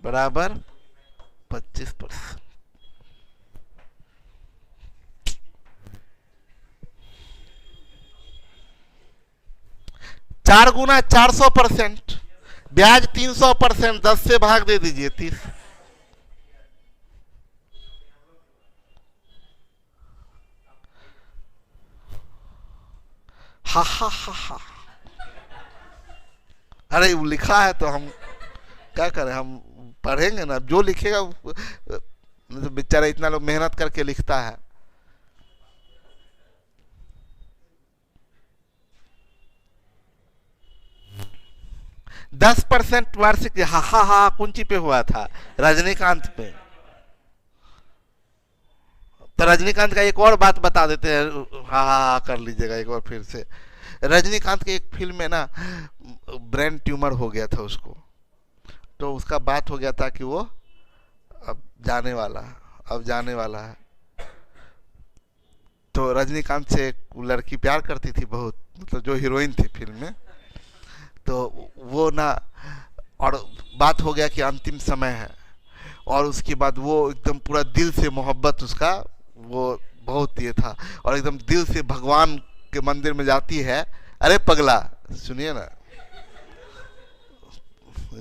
बराबर 25%। 4 गुना 400%, ब्याज 300%, 10 से भाग दे दीजिए 30। हा हा हा हा, अरे वो लिखा है तो हम क्या करें, हम पढ़ेंगे ना, जो लिखेगा तो बेचारा इतना लोग मेहनत करके लिखता है। 10% वार्षिक, हा हा हा कुंची पे हुआ था, रजनीकांत पे। तो रजनीकांत का एक और बात बता देते हैं, हा हा हा कर लीजिएगा एक बार फिर से। रजनीकांत के एक फिल्म में ना ब्रेन ट्यूमर हो गया था उसको, तो उसका बात हो गया था कि वो अब जाने वाला है, अब जाने वाला है। तो रजनीकांत से एक लड़की प्यार करती थी बहुत, मतलब जो हीरोइन थी फिल्म में, तो वो ना, और बात हो गया कि अंतिम समय है, और उसके बाद वो एकदम पूरा दिल से मोहब्बत उसका वो बहुत ये था, और एकदम दिल से भगवान के मंदिर में जाती है। अरे पगला सुनिए ना,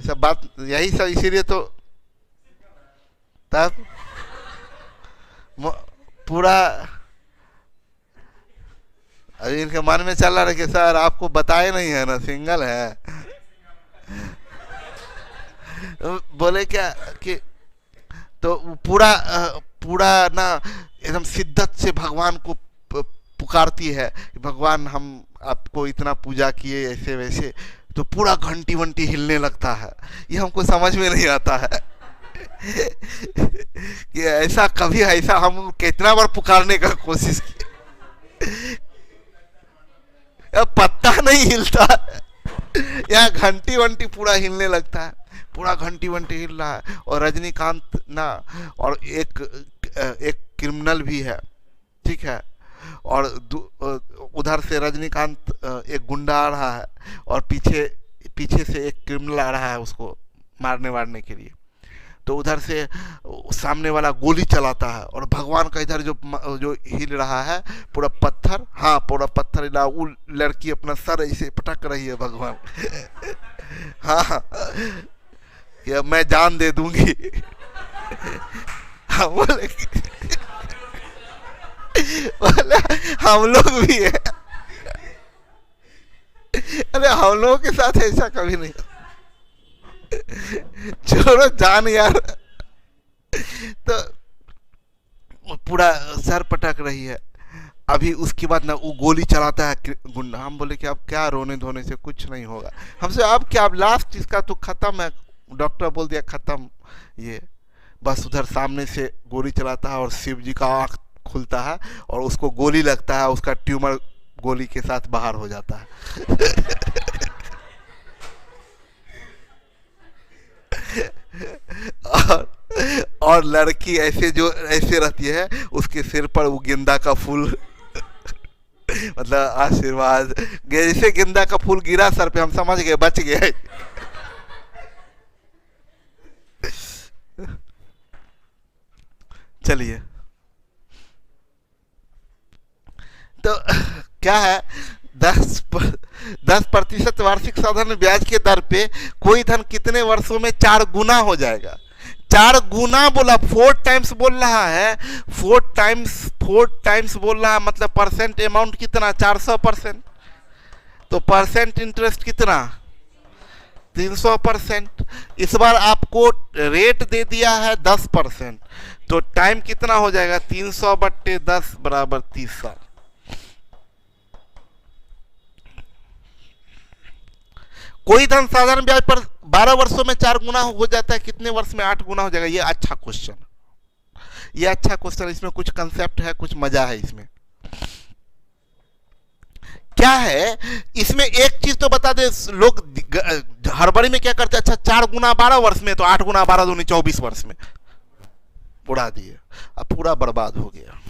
सब बात यही सब, इसीलिए तो तब पूरा अभी इनके मन में चल रहा है कि सर आपको बताए नहीं है ना, सिंगल है। बोले क्या कि तो पूरा पूरा ना एकदम शिद्दत से भगवान को पुकारती है, भगवान हम आपको इतना पूजा किए ऐसे वैसे, तो पूरा घंटी वंटी हिलने लगता है। ये हमको समझ में नहीं आता है कि ऐसा कभी, ऐसा हम कितना बार पुकारने का कोशिश की, पत्ता नहीं हिलता, यहाँ घंटी वंटी पूरा हिलने लगता है, पूरा घंटी वंटी हिल रहा है। और रजनीकांत ना, और एक क्रिमिनल भी है, ठीक है, और उधर से रजनीकांत एक गुंडा आ रहा है, और पीछे से एक क्रिमिनल आ रहा है उसको मारने वारने के लिए। तो उधर से सामने वाला गोली चलाता है, और भगवान का इधर जो हिल रहा है पूरा पत्थर, हाँ पूरा पत्थर हिला, वो लड़की अपना सर ऐसे पटक रही है भगवान हाँ कि मैं जान दे दूंगी हाँ बोले हम लोग भी है। अरे हम लोगों के साथ ऐसा कभी नहीं, छोड़ो जान यार। तो पूरा सर पटक रही है। अभी उसके बाद ना वो गोली चलाता है गुंडा। हम बोले कि अब क्या रोने धोने से कुछ नहीं होगा हमसे, अब क्या, अब लास्ट इसका तो खत्म है, डॉक्टर बोल दिया खत्म ये। बस उधर सामने से गोली चलाता है और शिव जी का आँख खुलता है और उसको गोली लगता है, उसका ट्यूमर गोली के साथ बाहर हो जाता है और लड़की ऐसे जो ऐसे रहती है, उसके सिर पर वो गेंदा का फूल मतलब आशीर्वाद, जैसे गेंदा का फूल गिरा सर पे, हम समझ गए बच गए। चलिए, तो क्या है, 10% वार्षिक साधारण ब्याज के दर पे कोई धन कितने वर्षों में 4 गुना हो जाएगा। 4 गुना बोला, 4 टाइम्स बोल रहा है, 4 टाइम्स बोल रहा है, मतलब परसेंट अमाउंट कितना, 400%। तो परसेंट इंटरेस्ट कितना, 300%। इस बार आपको रेट दे दिया है 10%, तो टाइम कितना हो जाएगा, 300/10 बराबर 30 साल। कोई धन साधारण ब्याज पर 12 वर्षों में 4 गुना हो जाता है, कितने वर्ष में 8 गुना हो जाएगा। ये अच्छा क्वेश्चन, ये अच्छा क्वेश्चन, इसमें कुछ कंसेप्ट है, कुछ मजा है इसमें। क्या है इसमें, एक चीज तो बता दे, लोग हड़बड़ी में क्या करते हैं, अच्छा 4 गुना 12 वर्ष में, तो 8 गुना 12 दूनी 24 वर्ष में उड़ा दिए, अब पूरा बर्बाद हो गया।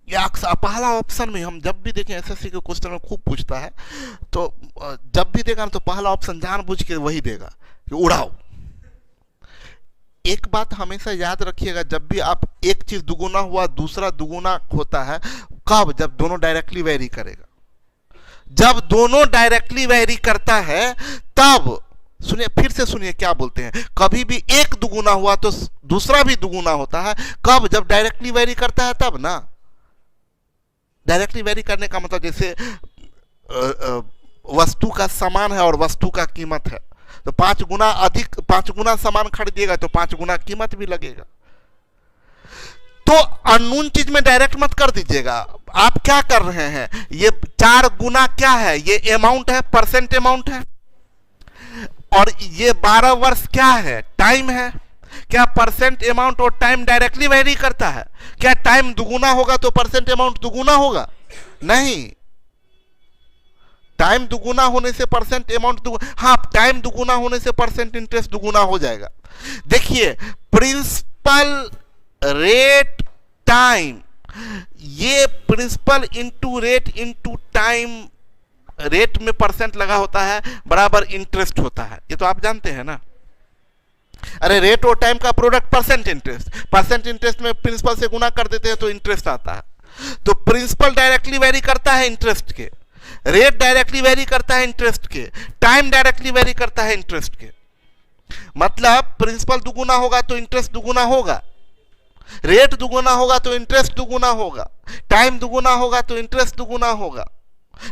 पहला ऑप्शन में हम जब भी देखें, एसएससी के क्वेश्चन में खूब पूछता है, तो जब भी देगा तो पहला ऑप्शन जानबूझ के वही देगा कि उड़ाओ। एक बात हमेशा याद रखिएगा, जब भी आप एक चीज दुगुना हुआ दूसरा दुगुना होता है, कब, जब दोनों डायरेक्टली वेरी करेगा। जब दोनों डायरेक्टली वेरी करता है तब, सुनिए फिर से सुनिए क्या बोलते हैं, कभी भी एक दुगुना हुआ तो दूसरा भी दुगुना होता है, कब, जब डायरेक्टली वेरी करता है तब ना। डायरेक्टली वेरी करने का मतलब जैसे वस्तु का सामान है और वस्तु का कीमत है, तो 5 गुना अधिक, 5 गुना सामान खरीदिएगा तो 5 गुना कीमत भी लगेगा। तो अननोन चीज में डायरेक्ट मत कर दीजिएगा। आप क्या कर रहे हैं, ये 4 गुना क्या है, ये अमाउंट है, परसेंट अमाउंट है, और ये 12 वर्ष क्या है, टाइम है। क्या परसेंट अमाउंट और टाइम डायरेक्टली वेरी करता है? क्या टाइम दुगुना होगा तो परसेंट अमाउंट दुगुना होगा? नहीं, टाइम दुगुना होने से परसेंट अमाउंट दुगुना, हाँ टाइम दुगुना होने से परसेंट इंटरेस्ट दुगुना हो जाएगा। देखिए प्रिंसिपल रेट टाइम, ये principal into rate into time, rate में परसेंट लगा होता है बराबर इंटरेस्ट होता है, ये तो आप जानते हैं ना। अरे रेट और टाइम का product percent interest, percent interest में प्रिंसिपल से गुना कर देते हैं तो इंटरेस्ट आता है। तो प्रिंसिपल डायरेक्टली वेरी करता है इंटरेस्ट के, रेट डायरेक्टली वेरी करता है इंटरेस्ट के, टाइम डायरेक्टली वेरी करता है इंटरेस्ट के। मतलब प्रिंसिपल दुगुना होगा तो इंटरेस्ट दुगुना होगा, रेट दुगुना होगा तो इंटरेस्ट दुगुना होगा, टाइम दुगुना होगा तो इंटरेस्ट दुगुना होगा,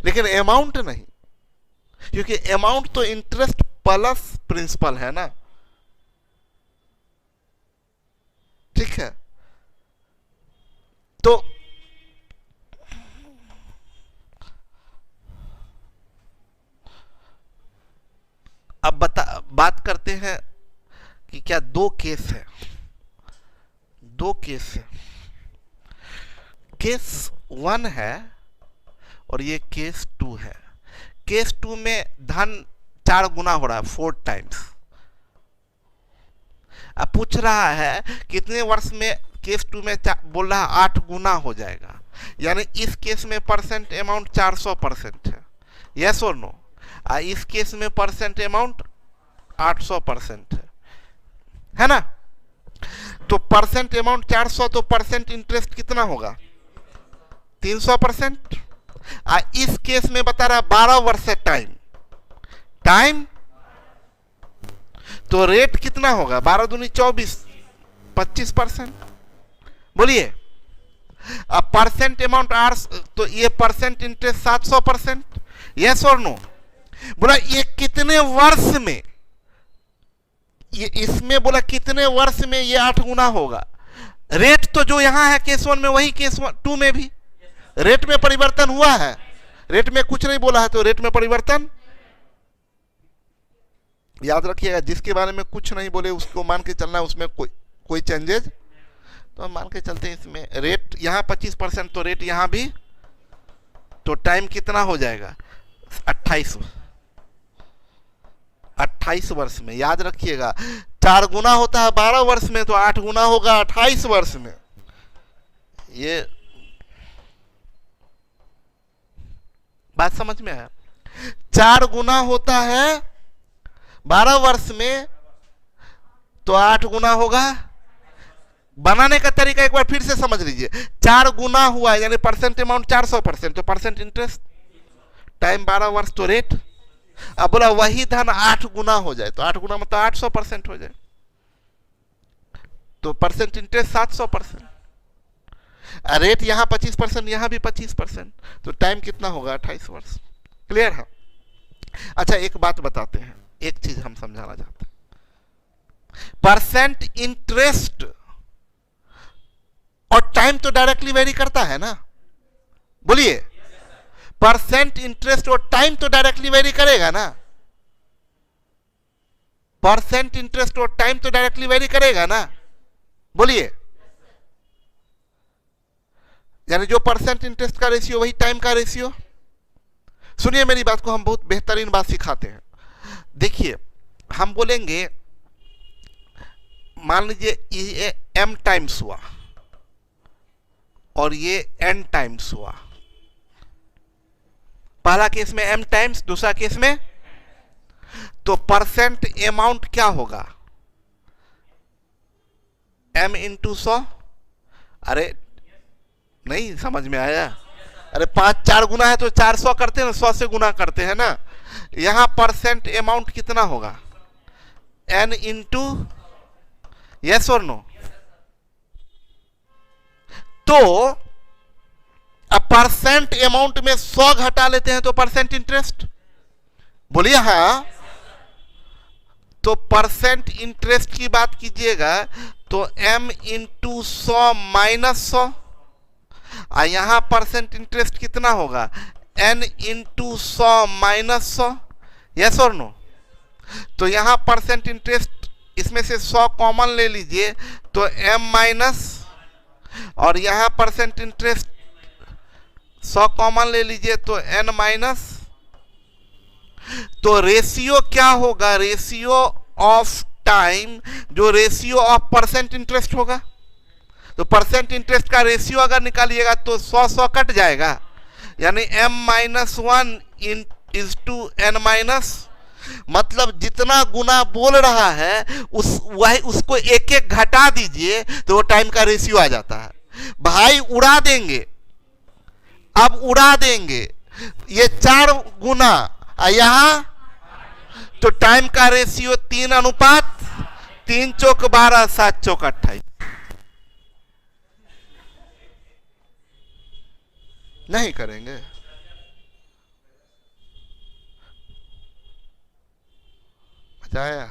लेकिन अमाउंट नहीं, क्योंकि अमाउंट तो इंटरेस्ट प्लस प्रिंसिपल है ना। ठीक है, तो अब बात करते हैं कि क्या 2 केस है, 2 केस है। केस 1 है और ये केस 2 है। केस 2 में धन 4 गुना हो रहा है, 4 टाइम्स। अब पूछ रहा है कितने वर्ष में, केस 2 में बोल रहा है 8 गुना हो जाएगा, यानी इस केस में परसेंट अमाउंट 400% है, यस और नो। इस केस में परसेंट अमाउंट 800% है ना। तो परसेंट अमाउंट 400, तो परसेंट इंटरेस्ट कितना होगा, 300%। इस केस में बता रहा 12 वर्ष है टाइम, तो रेट कितना होगा, 12 दूनी 24, 25%। बोलिए, अब परसेंट अमाउंट 8, तो ये परसेंट इंटरेस्ट 700%, यस और नो। बोला ये कितने वर्ष में, ये इसमें बोला कितने वर्ष में ये 8 गुना होगा। रेट तो जो यहां है केस 1 में वही केस 2 में भी रेट में परिवर्तन हुआ है, रेट में कुछ नहीं बोला है तो रेट में परिवर्तन। याद रखिएगा, जिसके बारे में कुछ नहीं बोले उसको मान के चलना, उसमें कोई चेंजेज, तो हम मान के चलते हैं इसमें रेट यहाँ 25%, तो रेट यहाँ भी, तो टाइम कितना हो जाएगा 28 वर्ष में। याद रखिएगा 4 गुना होता है 12 वर्ष में, तो 8 गुना होगा 28 वर्ष में। ये बात समझ में आया, 4 गुना होता है 12 वर्ष में, तो 8 गुना होगा। बनाने का तरीका एक बार फिर से समझ लीजिए, 4 गुना हुआ है यानी परसेंट अमाउंट 400%, तो परसेंट इंटरेस्ट, टाइम 12 वर्ष, तो रेट अब बोला वही धन 8 गुना हो जाए, तो 8 गुना मतलब 800% हो जाए, तो परसेंट इंटरेस्ट 700%। रेट यहां 25%, यहां भी 25%, तो टाइम कितना होगा? 28 वर्ष। क्लियर है? अच्छा एक बात बताते हैं, एक चीज हम समझाना चाहते हैं। परसेंट इंटरेस्ट और टाइम तो डायरेक्टली वेरी करता है ना, बोलिए। परसेंट इंटरेस्ट और टाइम तो डायरेक्टली वेरी करेगा ना, परसेंट इंटरेस्ट और टाइम तो डायरेक्टली वेरी करेगा ना, बोलिए। यानी जो परसेंट इंटरेस्ट का रेशियो वही टाइम का रेशियो। सुनिए मेरी बात को, हम बहुत बेहतरीन बात सिखाते हैं। देखिए हम बोलेंगे, मान लीजिए ये m टाइम्स हुआ और ये n टाइम्स हुआ। पहला केस में m टाइम्स, दूसरा केस में, तो परसेंट अमाउंट क्या होगा? m into 100। अरे नहीं समझ में आया? अरे 4 गुना है तो 400 करते हैं ना, 100 से गुना करते हैं ना। यहां परसेंट अमाउंट कितना होगा? n इंटू, यस और नो? तो अब परसेंट अमाउंट में 100 घटा लेते हैं तो परसेंट इंटरेस्ट, बोलिए हाँ। तो परसेंट इंटरेस्ट की बात कीजिएगा तो m इंटू 100 माइनस 100, और यहां परसेंट इंटरेस्ट कितना होगा? n इंटू 100 माइनस 100, यस और नो? तो यहां परसेंट इंटरेस्ट, इसमें से 100 कॉमन ले लीजिए तो m माइनस, और यहां परसेंट इंटरेस्ट 100 कॉमन ले लीजिए तो n माइनस। तो रेशियो क्या होगा? रेशियो ऑफ टाइम जो रेशियो ऑफ परसेंट इंटरेस्ट होगा। तो परसेंट इंटरेस्ट का रेशियो अगर निकालिएगा तो 100 कट जाएगा, यानी m minus 1 is to n minus, मतलब जितना गुना बोल रहा है वही उसको एक एक घटा दीजिए तो वो टाइम का रेशियो आ जाता है। भाई उड़ा देंगे, अब उड़ा देंगे, ये 4 गुना यहां, तो टाइम का रेशियो 3 अनुपात 3 चौक 12, 7 चौक 28। नहीं करेंगे? आया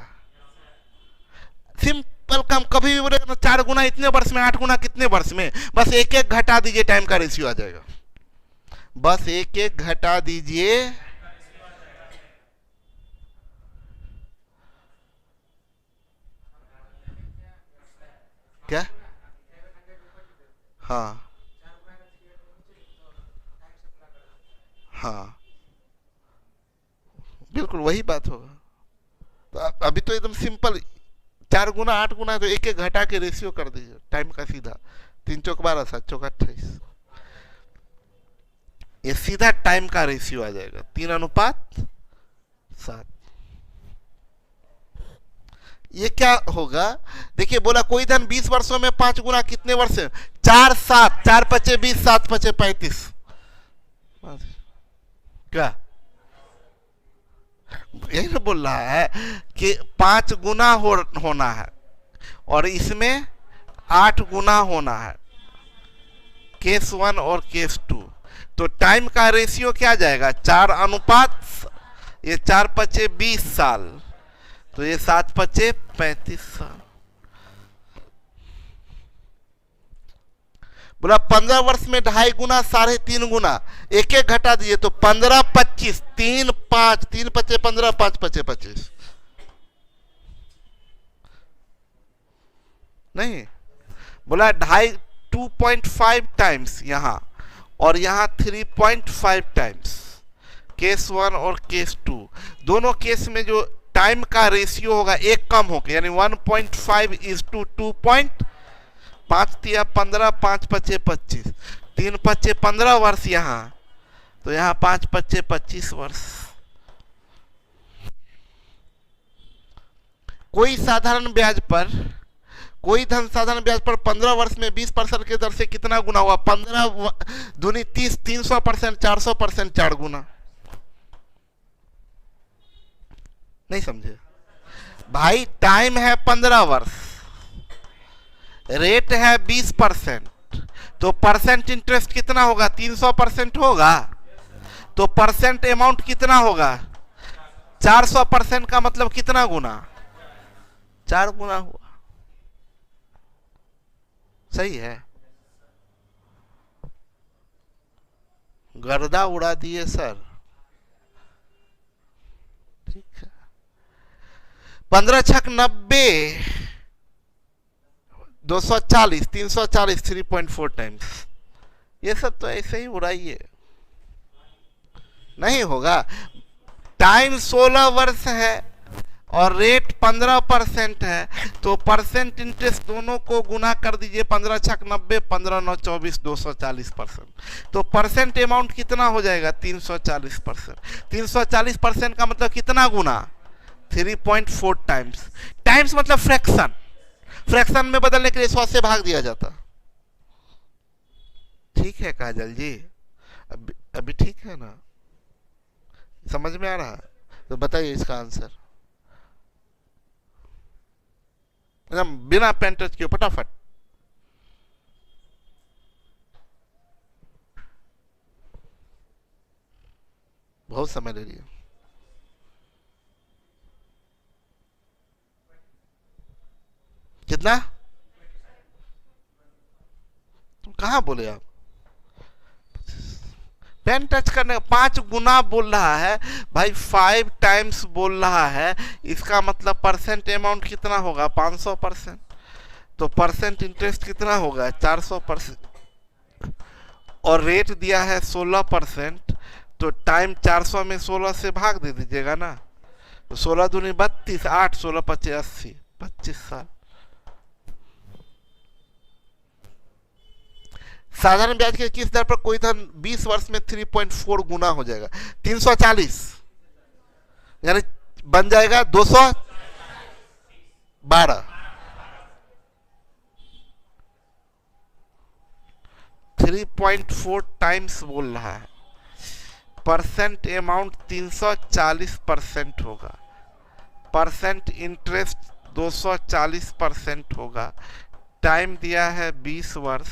सिंपल काम। कभी भी बोले 4 गुना इतने वर्ष में, 8 गुना कितने वर्ष में, बस एक एक घटा दीजिए, टाइम का रेशियो आ जाएगा। बस एक एक घटा दीजिए, क्या? हाँ हाँ बिल्कुल वही बात होगा। तो अभी तो एकदम सिंपल, 4 गुना 8 गुना, तो एक एक घटा के रेशियो कर दीजिए टाइम का सीधा। 3 चौक 12, 7 चौक 28, ये सीधा टाइम का रेशियो आ जाएगा 3 अनुपात 7। ये क्या होगा? देखिए बोला कोई धन 20 वर्षों में 5 गुना कितने वर्ष? 4 7, 4 पचे 20, 7 पचे 35। क्या यही ना बोल रहा है कि 5 गुना होना है और इसमें 8 गुना होना है, केस 1 और केस 2। तो टाइम का रेशियो क्या जाएगा? 4 अनुपात, ये 4 पचे 20 साल, तो ये 7 पचे 35 साल। बोला 15 वर्ष में 2.5 गुना, 3.5 गुना, एक एक घटा दिए तो 15 25, 3 5, 3 पचे 15, 5 पचे 25। नहीं बोला 2.5, 2.5 टाइम्स यहां, और यहां 3.5 टाइम्स, केस 1 और केस 2। दोनों केस में जो टाइम का रेशियो होगा एक कम होकर, यानी 1.5 इज टू 2.5 तिया 15, 5 पचे 25, 3 पचे 15 वर्ष यहां, तो यहां 5 पचे 25 वर्ष। कोई साधारण ब्याज पर, कोई धन साधारण ब्याज पर 15 वर्ष में 20% के दर से कितना गुना हुआ? 15 दूनी 30, 300%, 400%, 4 गुना। नहीं समझे भाई? टाइम है 15 वर्ष, रेट है 20%, तो परसेंट इंटरेस्ट कितना होगा? 300% होगा। तो परसेंट अमाउंट कितना होगा? 400% का मतलब कितना गुना? 4 गुना हुआ। सही है? गर्दा उड़ा दिए सर। ठीक है। 15 छक 90, 240, 340, 3.4 टाइम्स। ये सब तो ऐसे ही उड़ाइए, नहीं होगा। टाइम 16 वर्ष है और रेट 15% है, तो परसेंट इंटरेस्ट दोनों को गुना कर दीजिए। 15 छक 90, 15 9 24, 240%। तो परसेंट अमाउंट कितना हो जाएगा? 340%। 340% का मतलब कितना गुना? 3.4 टाइम्स। टाइम्स मतलब फ्रैक्शन, फ्रैक्शन में बदलने के लिए 100 से भाग दिया जाता। ठीक है काजल जी? अभी ठीक है ना? समझ में आ रहा है? तो बताइए इसका आंसर एकदम बिना पेन टच किए फटाफट। बहुत समय ले रही है। कितना? कहाँ बोले आप? पेन टच करने 5 गुना बोल रहा है भाई, 5 टाइम्स बोल रहा है। इसका मतलब परसेंट अमाउंट कितना होगा? 500%। तो परसेंट इंटरेस्ट कितना होगा? 400%। और रेट दिया है 16%, तो टाइम 400 में 16 से भाग दे दीजिएगा ना। तो 16 दूनी 32, 8 16 25 80, 25 साल। साधारण ब्याज के किस दर पर कोई धन 20 वर्ष में 3.4 गुना हो जाएगा? 340, यानी बन जाएगा 212। 3.4 टाइम्स बोल रहा है। परसेंट अमाउंट 340% होगा, परसेंट इंटरेस्ट 240% होगा। टाइम दिया है 20 वर्ष,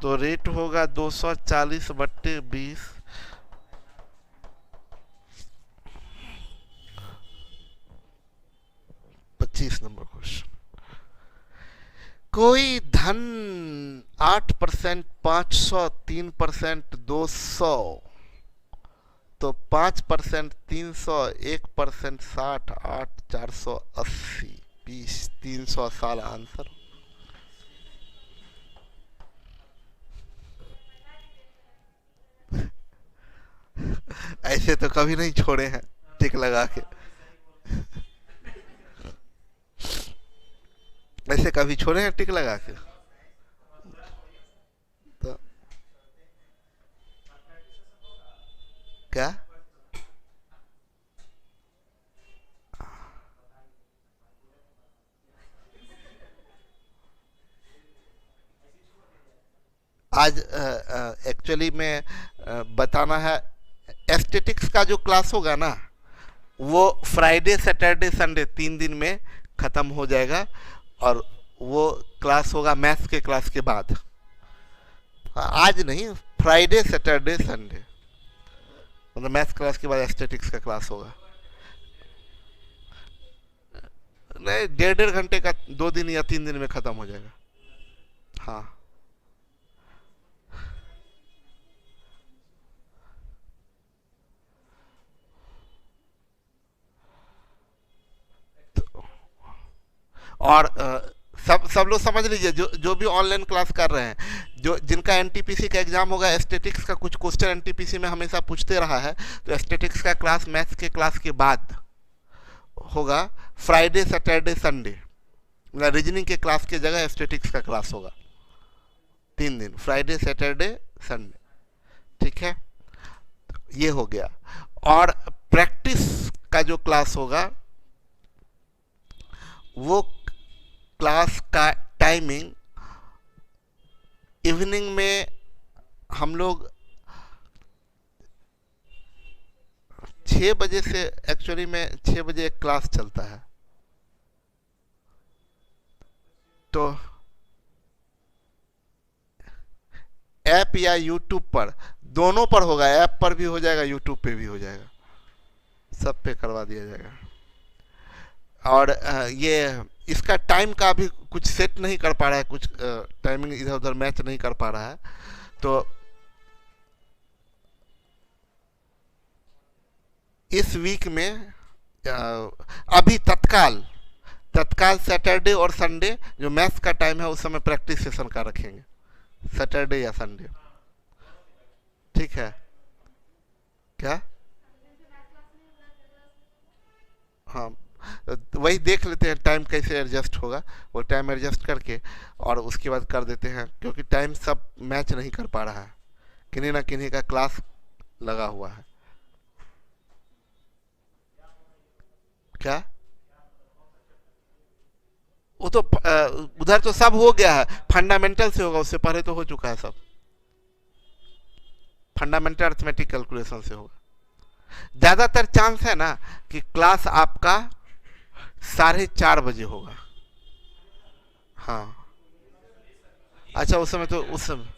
तो रेट होगा 240/20। 25 नंबर क्वेश्चन। कोई धन 8%, 500, 3%, 200, तो 5%, 300, 1%, 60, 8, 480, 20, 300 साल आंसर। ऐसे तो कभी नहीं छोड़े हैं टिक लगा के। ऐसे कभी छोड़े हैं टिक लगा के? तो क्या? आज एक्चुअली में बताना है, एस्थेटिक्स का जो क्लास होगा ना, वो फ्राइडे सैटरडे संडे 3 दिन में ख़त्म हो जाएगा। और वो क्लास होगा मैथ्स के क्लास के बाद। आज नहीं, फ्राइडे सैटरडे संडे, मतलब मैथ्स क्लास के बाद एस्थेटिक्स का क्लास होगा। नहीं, 1.5 घंटे का 2 दिन या 3 दिन में ख़त्म हो जाएगा। हाँ। और सब लोग समझ लीजिए, जो भी ऑनलाइन क्लास कर रहे हैं, जो जिनका एनटीपीसी का एग्जाम होगा, एस्थेटिक्स का कुछ क्वेश्चन एनटीपीसी में हमेशा पूछते रहा है, तो एस्थेटिक्स का क्लास मैथ्स के क्लास के बाद होगा। फ्राइडे सैटरडे संडे, मतलब रीजनिंग के क्लास की जगह एस्थेटिक्स का क्लास होगा। 3 दिन, फ्राइडे सैटरडे संडे। ठीक है, ये हो गया। और प्रैक्टिस का जो क्लास होगा, वो क्लास का टाइमिंग इवनिंग में हम लोग 6 बजे से एक्चुअली में 6 बजे एक क्लास चलता है, तो ऐप या यूट्यूब पर, दोनों पर होगा, ऐप पर भी हो जाएगा, यूट्यूब पे भी हो जाएगा, सब पे करवा दिया जाएगा। और ये इसका टाइम का भी कुछ सेट नहीं कर पा रहा है, कुछ टाइमिंग इधर उधर मैच नहीं कर पा रहा है, तो इस वीक में अभी तत्काल तत्काल सैटरडे और संडे जो मैथ्स का टाइम है उस समय प्रैक्टिस सेशन का रखेंगे, सैटरडे या संडे, ठीक है क्या? हाँ, वही देख लेते हैं टाइम कैसे एडजस्ट होगा, वो टाइम एडजस्ट करके और उसके बाद कर देते हैं, क्योंकि टाइम सब मैच नहीं कर पा रहा है, किन्हीं ना किन्हीं का क्लास लगा हुआ है। क्या? वो तो उधर तो सब हो गया है, फंडामेंटल से होगा, उससे पहले तो हो चुका है सब, फंडामेंटल अर्थमेटिक कैलकुलेशन से होगा। ज्यादातर चांस है ना कि क्लास आपका 4:30 बजे होगा। हाँ, अच्छा उस समय तो उस समय,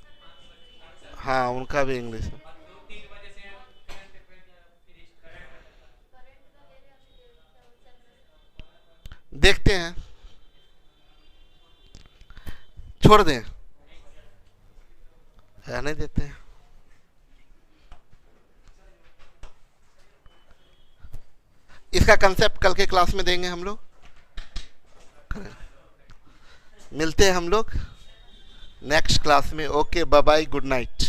हाँ उनका भी इंग्लिश है। देखते हैं, छोड़ दें, रहने देते हैं। इसका कंसेप्ट कल के क्लास में देंगे हम लोग, मिलते हैं हम लोग नेक्स्ट क्लास में। Okay, bye bye, good night.